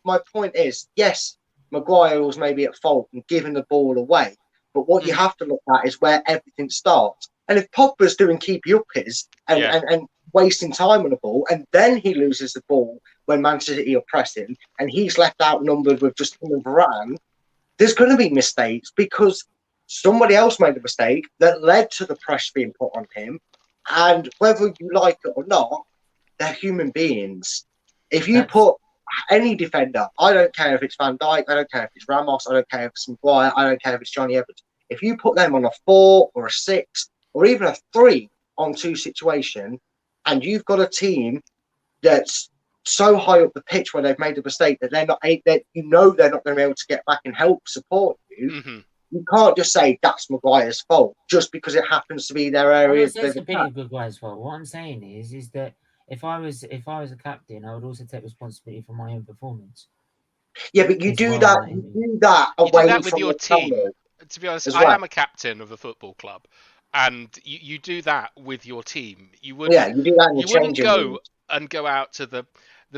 my point is, yes, Maguire was maybe at fault in giving the ball away, but what you have to look at is where everything starts. And if Pogba's doing keepy-uppies and wasting time on the ball, and then he loses the ball when Manchester City are pressing, and he's left outnumbered with just him and Varane, there's going to be mistakes because somebody else made a mistake that led to the pressure being put on him. And whether you like it or not, they're human beings. If you put any defender, I don't care if it's Van Dijk, I don't care if it's Ramos, I don't care if it's Maguire, I don't care if it's Johnny Evans. If you put them on a 4 or a 6 or even a 3-on-2 situation, and you've got a team that's so high up the pitch where they've made a mistake that they're not, that they're not going to be able to get back and help support you. Mm-hmm. You can't just say that's Maguire's fault just because it happens to be their area. That's Maguire's fault. What I'm saying is that if I was a captain, I would also take responsibility for my own performance. Yeah, but you do that. You do that away with your team. To be honest, I am a captain of a football club, and you do that with your team. You would. Yeah, you do that. You wouldn't go out to the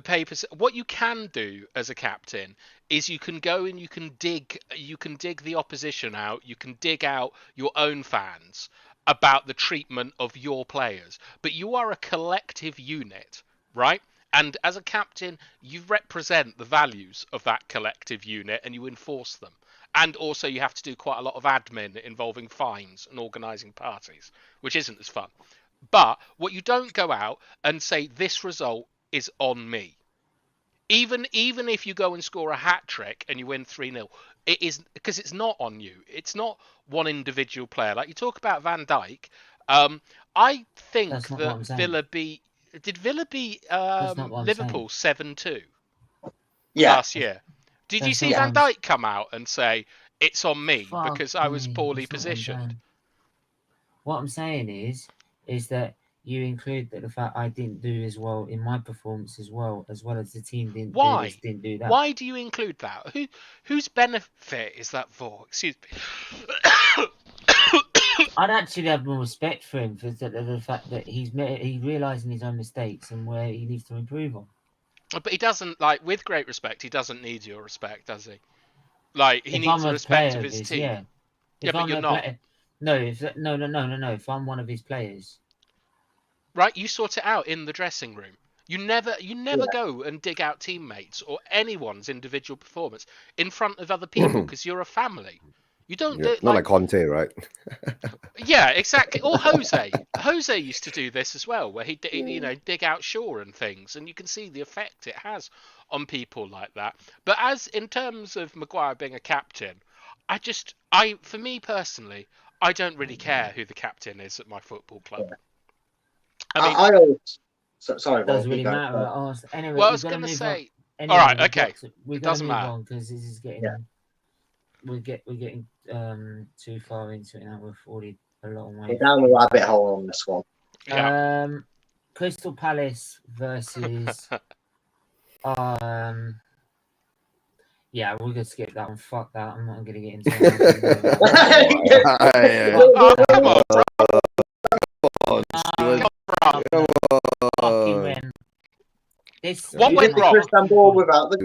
papers. What you can do as a captain is you can go and you can dig the opposition out. You can dig out your own fans about the treatment of your players. But you are a collective unit, right? And as a captain, you represent the values of that collective unit and you enforce them. And also you have to do quite a lot of admin involving fines and organising parties, which isn't as fun. But what you don't go out and say, this result is on me. Even if you go and score a hat-trick and you win 3-0, it is because it's not on you. It's not one individual player. Like you talk about Van Dijk, I think that Villa beat... Did Villa beat Liverpool 7-2 last year? Did you see Van Dijk come out and say, it's on me because I was poorly positioned? What I'm saying is that you include the fact I didn't do as well in my performance as well as the team didn't do that. Why do you include that? Whose benefit is that for? Excuse me. I'd actually have more respect for him for the fact that he's realising his own mistakes and where he needs to improve on. But he doesn't, like, with great respect, he doesn't need your respect, does he? Like, he needs the respect of his team. Yeah, but you're not. No. If I'm one of his players, right? You sort it out in the dressing room. You never go and dig out teammates or anyone's individual performance in front of other people because you're a family. You don't do not like Conte, right? Yeah, exactly. Or Jose. Jose used to do this as well, where he'd dig out Shaw and things, and you can see the effect it has on people like that. But as in terms of Maguire being a captain, for me personally, I don't really care who the captain is at my football club. Sorry, it doesn't really matter. Anyway, well, I was going to say. All right, okay. It doesn't matter because this is getting. Yeah. We're getting too far into it now. We're already a long way. We're down the rabbit hole on this one. Yeah. Crystal Palace versus. Yeah, we're gonna skip that one. Fuck that. I'm not gonna get into it. Come on, bro. What went wrong?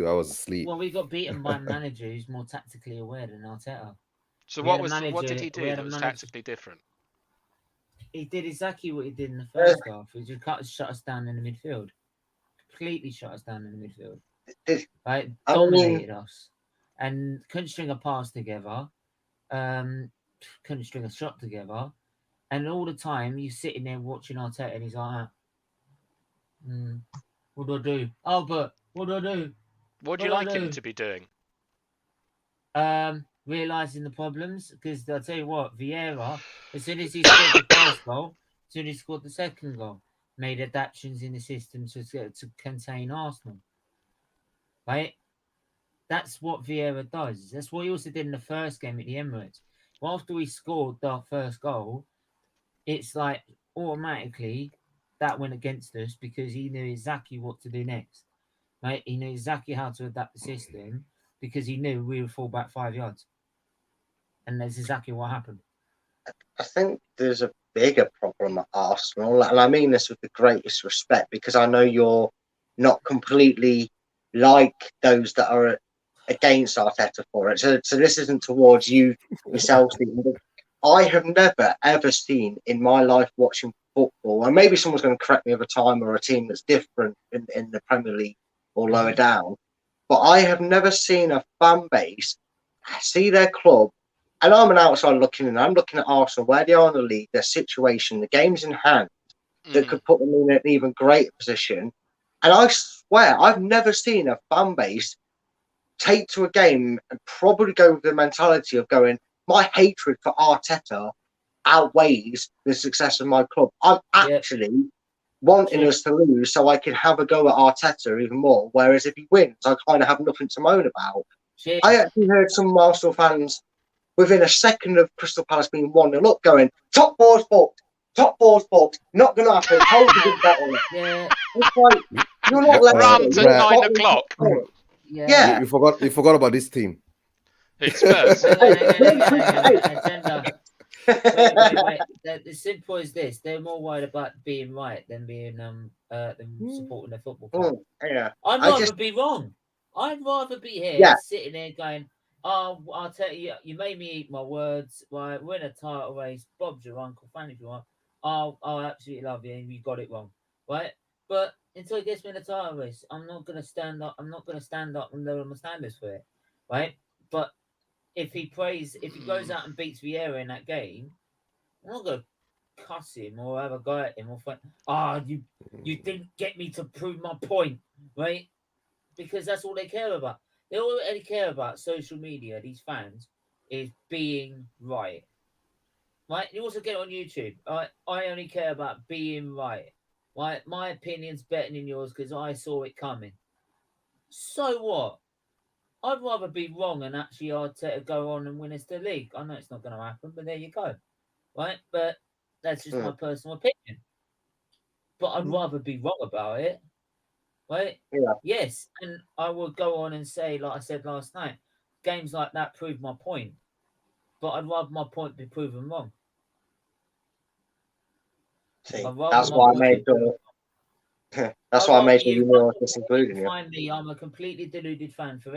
I was asleep. Well, we got beaten by a manager who's more tactically aware than Arteta. So what did he do that was tactically different? He did exactly what he did in the first half. He just shut us down in the midfield. Completely shut us down in the midfield. Right? Dominated us. And couldn't string a pass together. Couldn't string a shot together. And all the time, you're sitting there watching Arteta and he's like, what do I do? Oh, but what do I do? What do you like him to be doing? Realising the problems. Because I'll tell you what, Vieira, as soon as he scored the first goal, as soon as he scored the second goal, made adaptations in the system to contain Arsenal. Right? That's what Vieira does. That's what he also did in the first game at the Emirates. Well, after we scored our first goal, it's like automatically that went against us because he knew exactly what to do next. Right? He knew exactly how to adapt the system because he knew we would fall back 5 yards. And that's exactly what happened. I think there's a bigger problem at Arsenal. And I mean this with the greatest respect because I know you're not completely like those that are against Arteta for it. So this isn't towards you yourself, Stephen. I have never, ever seen in my life watching football, and maybe someone's going to correct me over time, or a team that's different in the Premier League or lower down, but I have never seen a fan base see their club, and I'm an outsider looking in, I'm looking at Arsenal, where they are in the league, their situation, the games in hand, that could put them in an even greater position. And I swear, I've never seen a fan base take to a game and probably go with the mentality of going, my hatred for Arteta outweighs the success of my club. I'm actually wanting us to lose so I can have a go at Arteta even more. Whereas if he wins, I kind of have nothing to moan about. Cheers. I actually heard some Arsenal fans within a second of Crystal Palace being 1-0 up going, top four's fucked, not going to happen, hold the good battle. Yeah. It's like, you're not Rant at 9 o'clock. Yeah. You forgot about this team. It's Spurs. Wait. The simple is this: they're more worried about being right than being than supporting their football club. Yeah. I'd rather be wrong. I'd rather be here sitting there going, "Oh, I'll tell you, you made me eat my words. Right, we're in a title race. Bob's your uncle, fan if you want. I absolutely love you, and you got it wrong, right? But until it gets me in a title race, I'm not gonna stand up. I'm not gonna stand up and lower my standards for it, right? But if he goes out and beats Vieira in that game, I'm not gonna cuss him or have a go at him or think, you didn't get me to prove my point, right? Because that's all they care about. They only care about social media, these fans, is being right. Right? You also get it on YouTube. I only care about being right. Right? My opinion's better than yours because I saw it coming. So what? I'd rather be wrong and actually Arteta go on and win us the league. I know it's not going to happen, but there you go. Right? But that's just my personal opinion. But I'd rather be wrong about it. Right? Yeah. Yes. And I would go on and say, like I said last night, games like that prove my point. But I'd rather my point be proven wrong. See, that's why I made sure. That's why I made sure you know what this included. Find me, I'm a completely deluded fan for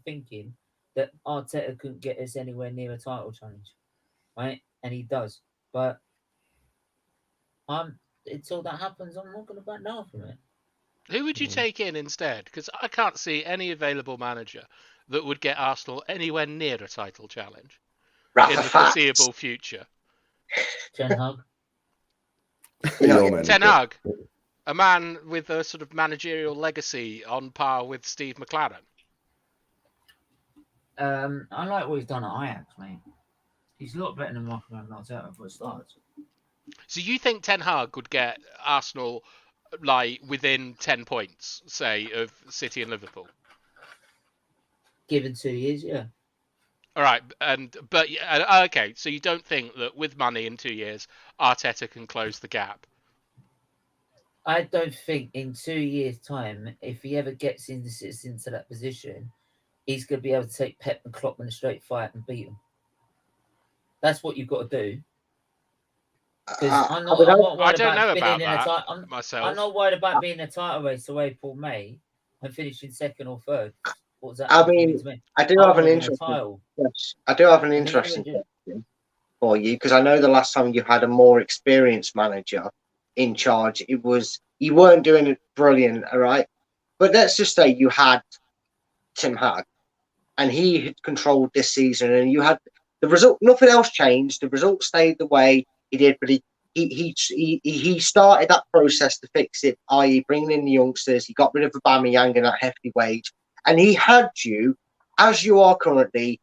thinking that Arteta couldn't get us anywhere near a title challenge, right? And he does, but until that happens, I'm not going to back down from it. Who would you take in instead? Because I can't see any available manager that would get Arsenal anywhere near a title challenge in the foreseeable future. Ten Hag. Ten Hag, a man with a sort of managerial legacy on par with Steve McLaren. I like what he's done at Ajax, mate. He's a lot better than Marco Arteta for a start. So you think Ten Hag would get Arsenal like within 10 points, say, of City and Liverpool? Given 2 years, yeah. All right, but okay. So you don't think that with money in 2 years, Arteta can close the gap? I don't think in 2 years' time, if he ever gets into that position, he's going to be able to take Pep and Klopp in a straight fight and beat them. That's what you've got to do. I'm not worried about myself. I'm not worried about being in a title race to April, May, and finishing second or third. What does that mean, I do have an interesting. Yes, I do have an interesting question for you because I know the last time you had a more experienced manager in charge, you weren't doing it brilliant, all right. But let's just say you had Tim Hag, and he had controlled this season, and you had the result. Nothing else changed. The result stayed the way he did, but he started that process to fix it, i.e., bringing in the youngsters. He got rid of Aubameyang and that hefty wage, and he had you, as you are currently.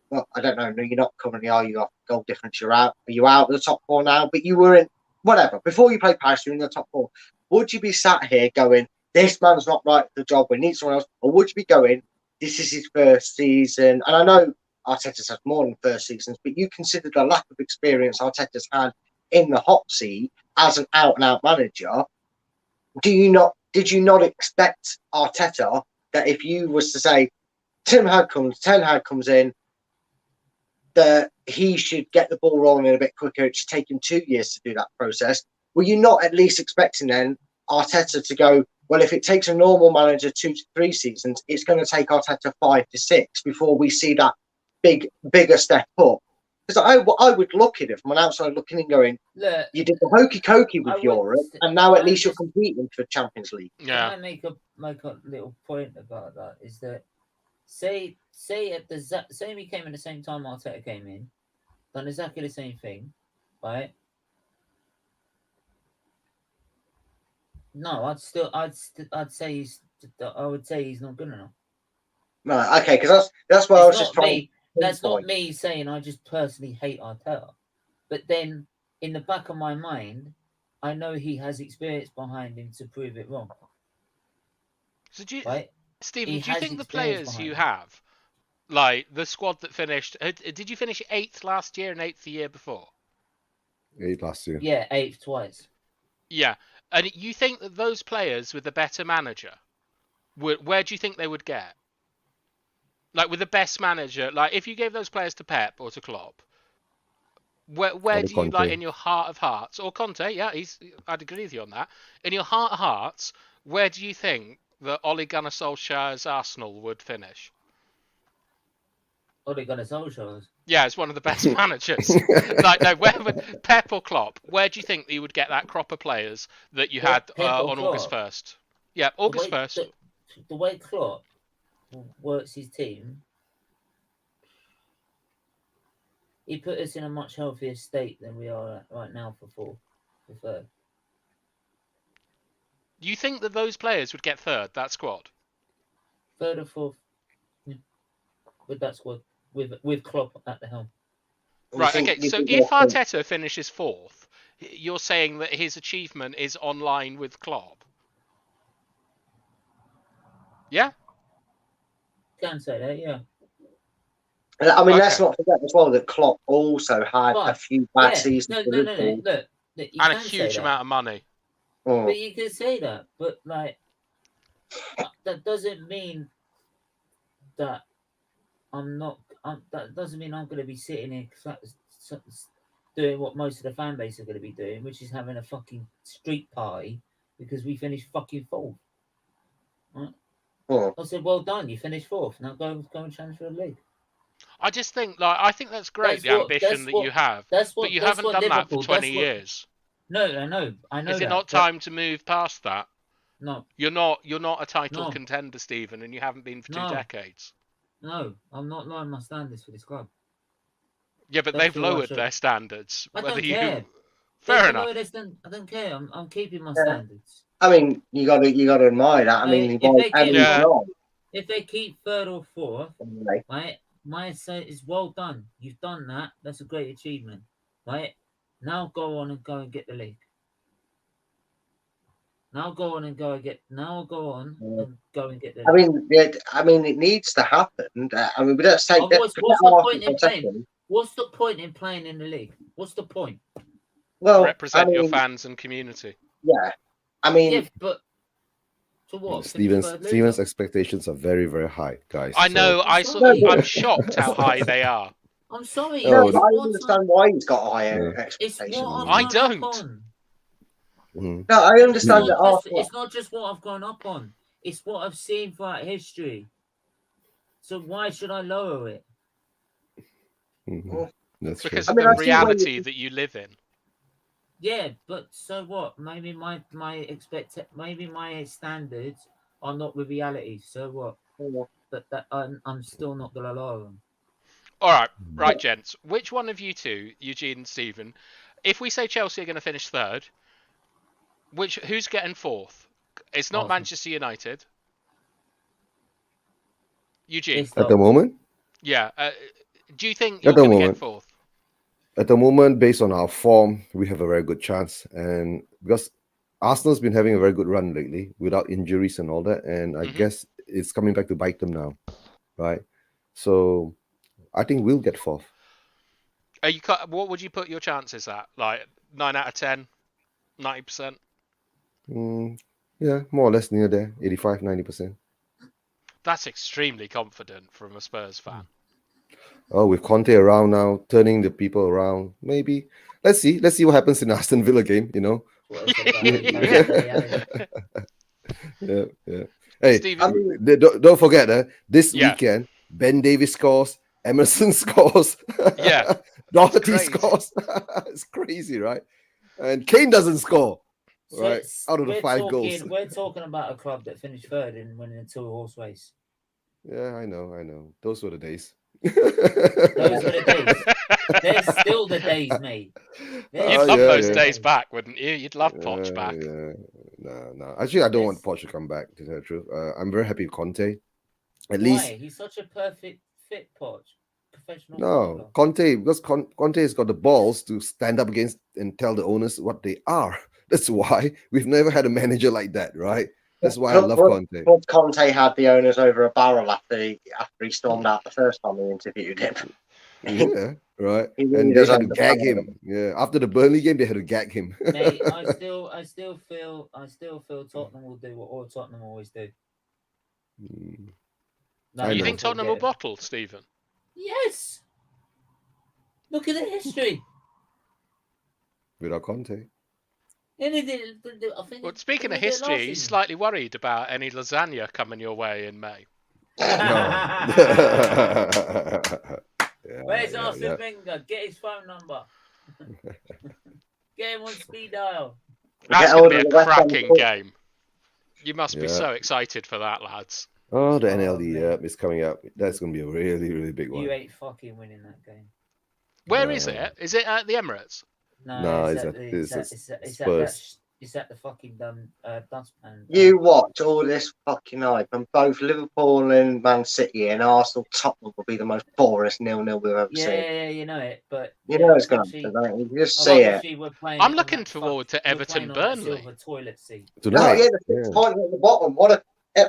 Well, I don't know. No, you're not currently, are you? Goal difference. You're out. Are you out of the top four now? But you were in. Whatever. Before you played Paris, you're in the top four. Would you be sat here going, "This man's not right for the job. We need someone else," or would you be going, "This is his first season"? And I know Arteta's had more than first seasons, but you consider the lack of experience Arteta's had in the hot seat as an out-and-out manager. Did you not expect Arteta that if you was to say Ten Hag comes in, that he should get the ball rolling a bit quicker? It should take him 2 years to do that process. Were you not at least expecting then Arteta to go, well, if it takes a normal manager 2 to 3 seasons, it's going to take Arteta 5 to 6 before we see that bigger step up? Because I would look at it from an outside looking and going, look, you did the hokey cokey with Europe, and now at least you're competing for Champions League. Yeah. Can I make a little point about that? Is that say we came in the same time Arteta came in, done exactly the same thing, right? No, I'd say I would say he's not good enough. Right, okay, because that's what I was just trying. That's not me saying I just personally hate Arteta, but then in the back of my mind, I know he has experience behind him to prove it wrong. So do you, Right? Stephen, He do you has think the experience players behind you him. have, like the squad that finished, did you finish 8th last year and 8th the year before? 8 last year. Yeah, 8th twice. Yeah, and you think that those players with a better manager, where do you think they would get? Like with the best manager, like if you gave those players to Pep or to Klopp, where do you like in your heart of hearts, or Conte? Yeah, I'd agree with you on that. In your heart of hearts, where do you think that Ole Gunnar Solskjaer's Arsenal would finish? Ole Gunnar Solskjaer. Yeah, it's one of the best managers. Like, no, where would Pep or Klopp? Where do you think you would get that crop of players that you had on August 1st? Yeah, August 1st. The way Klopp works his team, he put us in a much healthier state than we are at right now for third. Do you think that those players would get third, that squad? Third or fourth, yeah, with that squad, with Klopp at the helm. Right, okay, so if Arteta finishes 4th, you're saying that his achievement is on line with Klopp? Yeah? Can say that, yeah. I mean, let's not forget as well that Klopp also had a few bad seasons. No. Look, you and a huge amount of money. But you can say that, but like that doesn't mean that that doesn't mean I'm going to be sitting here doing what most of the fan base are going to be doing, which is having a fucking street party because we finished fucking 4th. Right? I said, well done, you finished 4th. Now go and challenge for the league. I just think, I think that's great, ambition that you have. But you haven't done that for 20 years. No, I know. Is it not time to move past that? No. You're not a title contender, Stephen, and you haven't been for 2 decades. No, I'm not lowering my standards for this club. Yeah, but they've lowered their standards. I don't care. Fair enough. I don't care. I'm keeping my standards. I mean, you got to admire that. I mean, if they keep 3rd or 4th, right? My say is well done. You've done that. That's a great achievement, right? Now go on and get the league. Now go on and get the league. I mean, it needs to happen. I mean, we don't say what's the point in playing? What's the point in playing in the league? What's the point? Well, represent your fans and community. Yeah, I mean, yeah, but to what? Steven's expectations are very, very high, guys. I know. I'm shocked how high they are. I'm sorry. No, I understand why he's got higher expectations. I don't. No, I understand that. It's not just what I've grown up on. It's what I've seen throughout history. So why should I lower it? That's because of the reality that you live in. Yeah, but so what? Maybe my standards are not with reality. So what? But that I'm still not gonna lower them. All right, gents. Which one of you two, Eugene and Stephen, if we say Chelsea are going to finish 3rd, who's getting 4th? It's not Manchester United. Eugene. At the moment? Yeah. Do you think you're going to get 4th? At the moment, based on our form, we have a very good chance. And because Arsenal's been having a very good run lately without injuries and all that. And I guess it's coming back to bite them now. Right? So I think we'll get 4th. What would you put your chances at? Like 9 out of 10? 90%? Yeah, more or less near there. 85, 90%. That's extremely confident from a Spurs fan. Oh, with Conte around now, turning the people around, maybe. Let's see what happens in the Aston Villa game, you know. Yeah. Hey, Steven, don't forget, this weekend, Ben Davies scores, Emerson scores, Doherty scores. It's crazy, right? And Kane doesn't score, right? Out of the 5 goals. We're talking about a club that finished 3rd in winning a 2-horse race. Yeah, I know. Those were the days. Those were the days. They're still the days, mate. You'd love those days back, wouldn't you? You'd love Poch back. Yeah. No. Actually, I don't want Poch to come back, to tell the truth. I'm very happy with Conte. At least he's such a perfect fit, Poch. Professional. No, Conte, because Conte has got the balls to stand up against and tell the owners what they are. That's why we've never had a manager like that, right? That's why I love Conte. Conte had the owners over a barrel after he stormed out the first time we interviewed him. Yeah, right. He really And they does had to gag understand him. Yeah, after the Burnley game, they had to gag him. Mate, I still feel Tottenham will do what all Tottenham always do. No, I You know. think Tottenham will bottle, Stephen? Yes. Look at the history. Without Conte. Yeah, they did, I think Well, speaking of they did it history, last are you season. slightly worried about any lasagna coming your way in May? Where's Arsene Wenger? Get his phone number. Get him on speed dial. That's going to be a cracking game. You must be Yeah. so excited for that, lads. Oh, the Oh, NLD is coming up. That's going to be a really, really big one. You ain't fucking winning that game. Where No. is it? Is it at the Emirates? No, it's at the fucking dustpan. You watch all this fucking hype, and both Liverpool and Man City and Arsenal, Tottenham will be the most boring 0-0 we've ever seen. Yeah, you know it, but You know it's going to happen, don't you? You just see it. I'm looking forward to Everton Burnley. Toilet seat. Tonight. Oh, yeah, the point at the bottom.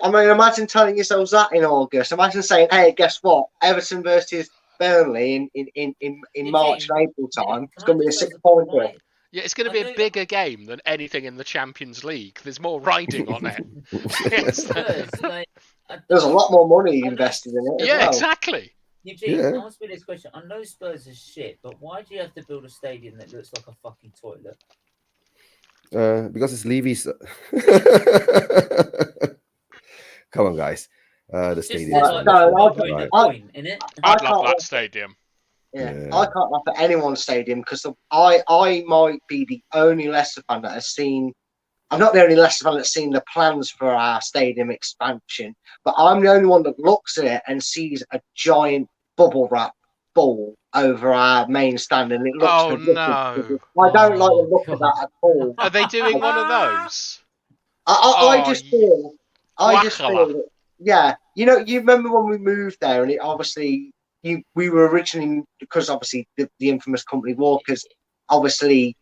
I mean, imagine telling yourselves that in August. Imagine saying, "Hey, guess what? Everton versus Burnley in March and April time. It's going to be a 6-point game." Yeah, it's going to be a bigger game than anything in the Champions League. There's more riding on it. There's a lot more money invested in it. Yeah, exactly. Eugene, ask me this question. I know Spurs is shit, but why do you have to build a stadium that looks like a fucking toilet? Because it's Levy's. Come on, guys. The stadium. I'd love that stadium. Yeah, I can't laugh at anyone's stadium because I might be the only Leicester fan that has seen. I'm not the only Leicester fan that's seen the plans for our stadium expansion, but I'm the only one that looks at it and sees a giant bubble wrap ball over our main stand, and it looks. Oh no! I don't like the look of that at all. Are they doing one of those? I just feel that, yeah. You know, you remember when we moved there, and it obviously. We were originally, because obviously the infamous company Walkers obviously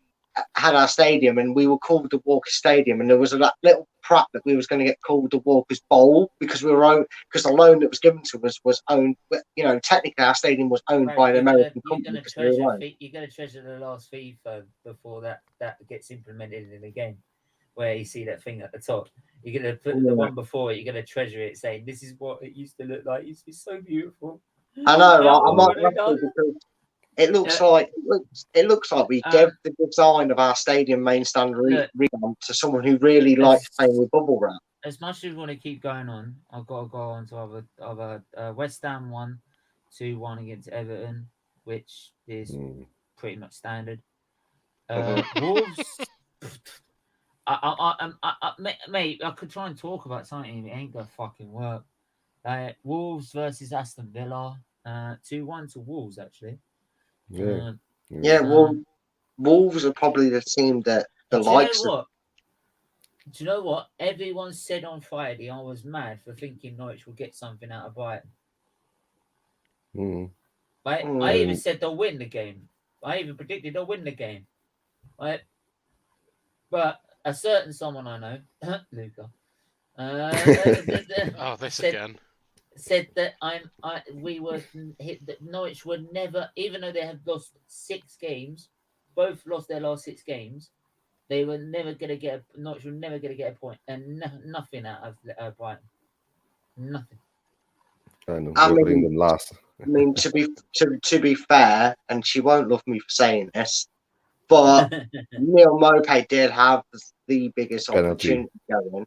had our stadium, and we were called the Walkers Stadium, and there was that little prep that we was going to get called the Walkers Bowl because the loan that was given to us was owned. You know, technically our stadium was owned by an American company. You're going to treasure the last FIFA before that gets implemented in the game, where you see that thing at the top. You're going to put the one before it. You're going to treasure it, saying this is what it used to look like. It used to be so beautiful. I know, right? I might because it looks like we gave the design of our stadium main stand revamp to someone who really likes playing with bubble wrap. As much as we want to keep going on, I've got to go on to other West Ham 1-2-1 against Everton, which is pretty much standard. Wolves. Mate, I could try and talk about something. It ain't gonna fucking work. Wolves versus Aston Villa, 2-1 to Wolves actually. Wolves are probably the team that the likes of. Do you know what? Everyone said on Friday I was mad for thinking Norwich will get something out of Brighton. Right? I even said they'll win the game. I even predicted they'll win the game. Right? But a certain someone I know, Luca, said that Norwich would never, even though they have lost 6 games, both lost their last 6 games, they were never going to get Norwich were never going to get a point and nothing out of Brighton. Nothing. I know. Putting them last. I mean, to be fair, and she won't love me for saying this, but Neil Maupay did have the biggest opportunity going,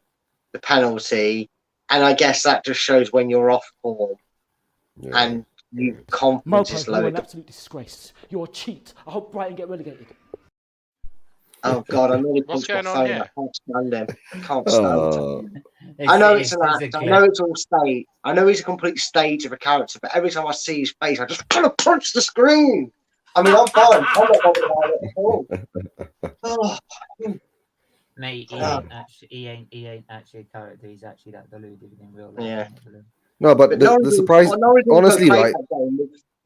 the penalty. And I guess that just shows when you're off form and you confidence is low. You're an absolute disgrace. You're a cheat. I hope Brighton get relegated. Oh God, I really what's going on here? I can't stand him. I can't stand him. I know it's an act. I know it's all stage. I know he's a complete stage of a character, but every time I see his face, I just kind of punch the screen. I mean, I'm fine. I'm not bothered about it at all. Mate, he ain't actually a character. He's actually that deluded in real life. Yeah. No, but the surprise, honestly, right?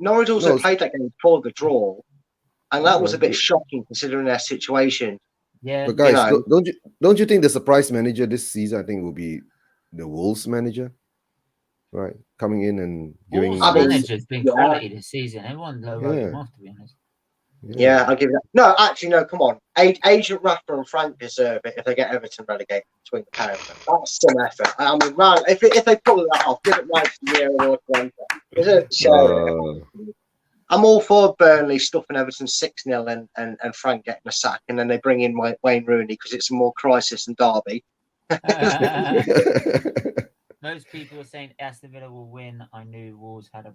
Norwich also played that game for the draw, and that was a bit shocking considering their situation. Yeah. But guys, know. don't you think the surprise manager this season, I think, will be the Wolves manager, right? Coming in and giving. Wolves I mean, manager's been yeah. quality this season. Everyone wrote him Yeah. off, to be honest. Yeah, I'll give you that. No, actually, no, come on. Agent Rafa and Frank deserve it if they get Everton relegated between the pair of them. That's some effort. I mean, man, if they pull that off, give it Mike a year or two. Deserve to show it. I'm all for Burnley stuffing Everton 6-0 and Frank getting a sack, and then they bring in Wayne Rooney because it's a more crisis than Derby. Most people are saying Aston Villa will win. I knew Wolves had a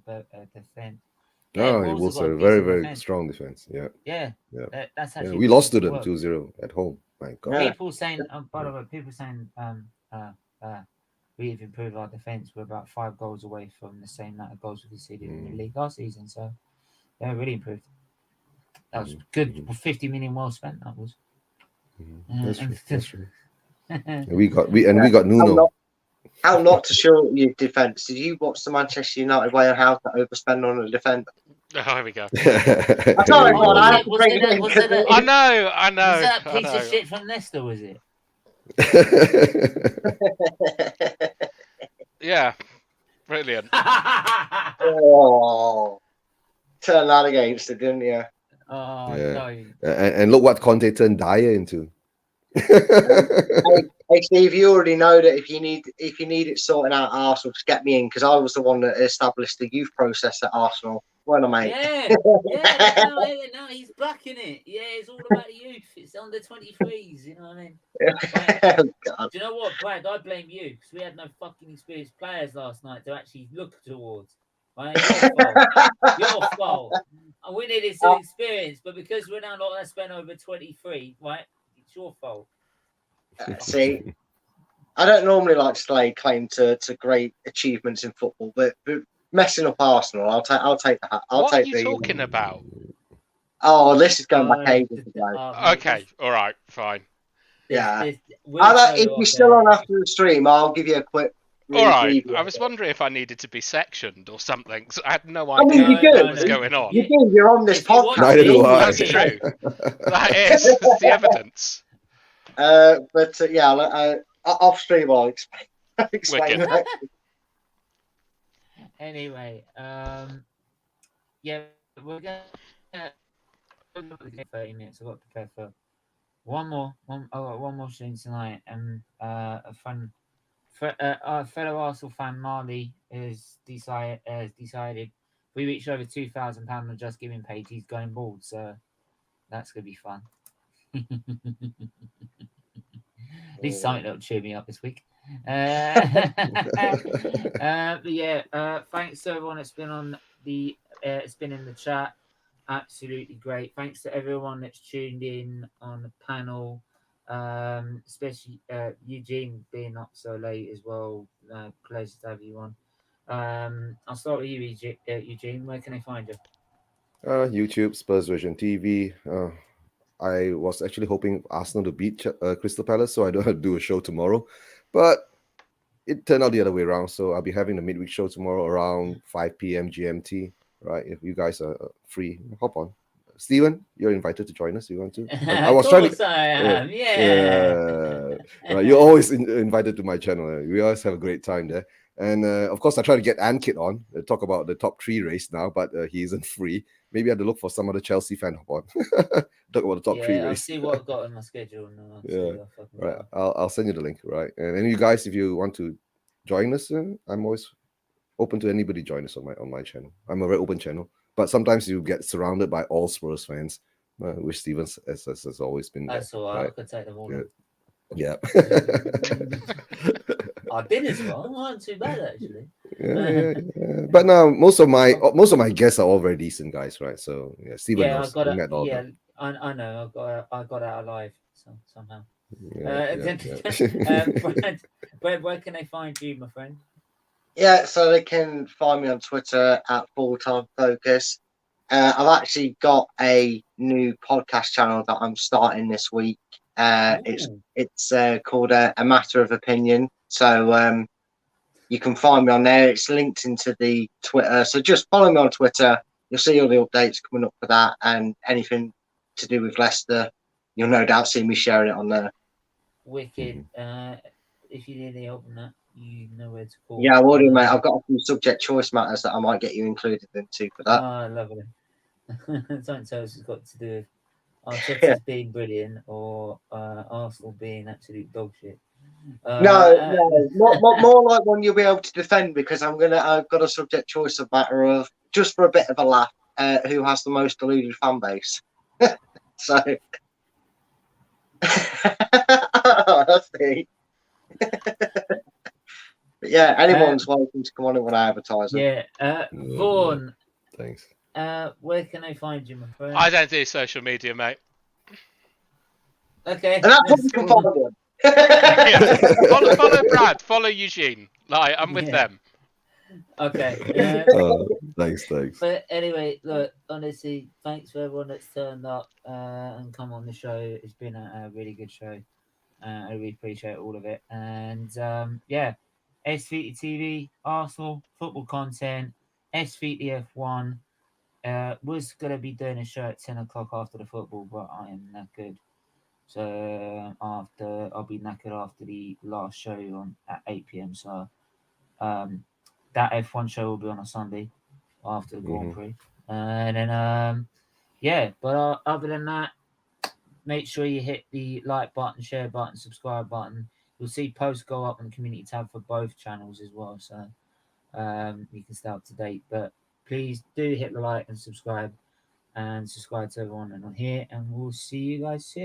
defense. No, Wolves it was have got a very, decent very defense. strong defense. Yeah. Yeah. Yeah. That's actually We lost to them work. 2-0 at home. My God. Yeah. People saying, by the way, people saying we've improved our defense. We're about 5 goals away from the same amount of goals we conceded in the league last season. So yeah, really improved. That was good. 50 million well spent. That was. That's true. That's true. And we got Nuno. How not to show your defence? Did you watch the Manchester United way on how to overspend on a defender? Oh, here we go. I know. I Was it I know. was that piece of shit from Leicester? Was it? Yeah, brilliant. Oh, turn that against it, didn't you? Oh, Yeah. no. And look what Conte turned Dyer into. Hey Steve, you already know that if you need it sorting out at Arsenal, just get me in because I was the one that established the youth process at Arsenal. Well, mate. No, he's backing it. Yeah, it's all about the youth. It's under 23s. You know what I mean? Oh, God. Do you know what, Brad? I blame you because we had no fucking experienced players last night to actually look towards. Right? Your fault. And we needed some experience, but because we're now not going to spend over 23, right? It's your fault. See, I don't normally like to lay claim to great achievements in football, but messing up Arsenal, I'll take that. What are you talking about? Oh, this is going back ages ago. Okay, all right, fine. Yeah. If you're still on after the stream, I'll give you a quick. All right. I was wondering if I needed to be sectioned or something. So I had no idea what was going on. You do. You're on this podcast. Neither do I. That's true. That is. That's the evidence. Yeah, off stream, I'll explain that. Anyway, yeah, we're going to 30 minutes. I've got to prepare for one more stream tonight, and our fellow Arsenal fan Marley has decided we reach over £2,000 on Just Giving page. He's going bald, so that's gonna be fun. At least something that'll cheer me up this week. But yeah, thanks to everyone that's been on the it's been in the chat. Absolutely great. Thanks to everyone that's tuned in on the panel, especially Eugene being up so late as well. Pleasure to have you on. I'll start with you, Eugene. Where can I find you? YouTube, Spurs Version TV. I was actually hoping Arsenal to beat Crystal Palace, so I don't have to do a show tomorrow. But it turned out the other way around. So I'll be having a midweek show tomorrow around 5 p.m. GMT. Right? If you guys are free, hop on. Steven, you're invited to join us. You want to? I was trying to. I am. Right, you're always invited to my channel. We always have a great time there. And of course, I try to get Ankit on talk about the top 3 race now, but he isn't free. Maybe I have to look for some other Chelsea fan hop on. Talk about the top 3 race. I'll see what I've got on my schedule now. Right. I'll send you the link. Right. And then you guys, if you want to join us, I'm always open to anybody join us on my channel. I'm a very open channel, but sometimes you get surrounded by all Spurs fans, which Steven has always been. That's all right. I could take them all. Yeah. I've been as well. Not too bad actually. Yeah. But now most of my guests are all very decent guys, right? So yeah, Steven knows. I know. I got out alive somehow. Brad, where can they find you, my friend? Yeah, so they can find me on Twitter at Fulltime Focus. I've actually got a new podcast channel that I'm starting this week. It's called A Matter of Opinion. So you can find me on there. It's linked into the Twitter. So just follow me on Twitter. You'll see all the updates coming up for that and anything to do with Leicester. You'll no doubt see me sharing it on there. Wicked. If you need any help on that, you know where to call. Yeah, I will do, mate. I've got a few subject choice matters that I might get you included into for that. Ah, lovely. Don't tell us it's got to do with Arteta's being brilliant or Arsenal being absolute dog shit. No, more like one you'll be able to defend, because I've got a subject choice of matter of, just for a bit of a laugh, who has the most deluded fan base. So that's me. But yeah, anyone's welcome to come on and advertise them. Yeah, Vaughan. Thanks. Where can I find you, my friend? I don't do social media, mate. Okay. And that's what you can follow them. Yeah. Follow Brad. Follow Eugene. Like, I'm with them. Okay. Thanks. But anyway, look, honestly, thanks for everyone that's turned up and come on the show. It's been a really good show. I really appreciate all of it. And yeah, SFeatleyTV, Arsenal, football content, SFeatley F1. Was going to be doing a show at 10 o'clock after the football, but I am knackered. So I'll be knackered after the last show on at 8 p.m. So that F1 show will be on a Sunday after the Grand Prix. And then yeah, but other than that, make sure you hit the like button, share button, subscribe button. You'll see posts go up on the community tab for both channels as well, so you can stay up to date. But please do hit the like and subscribe to everyone on here, and we'll see you guys soon.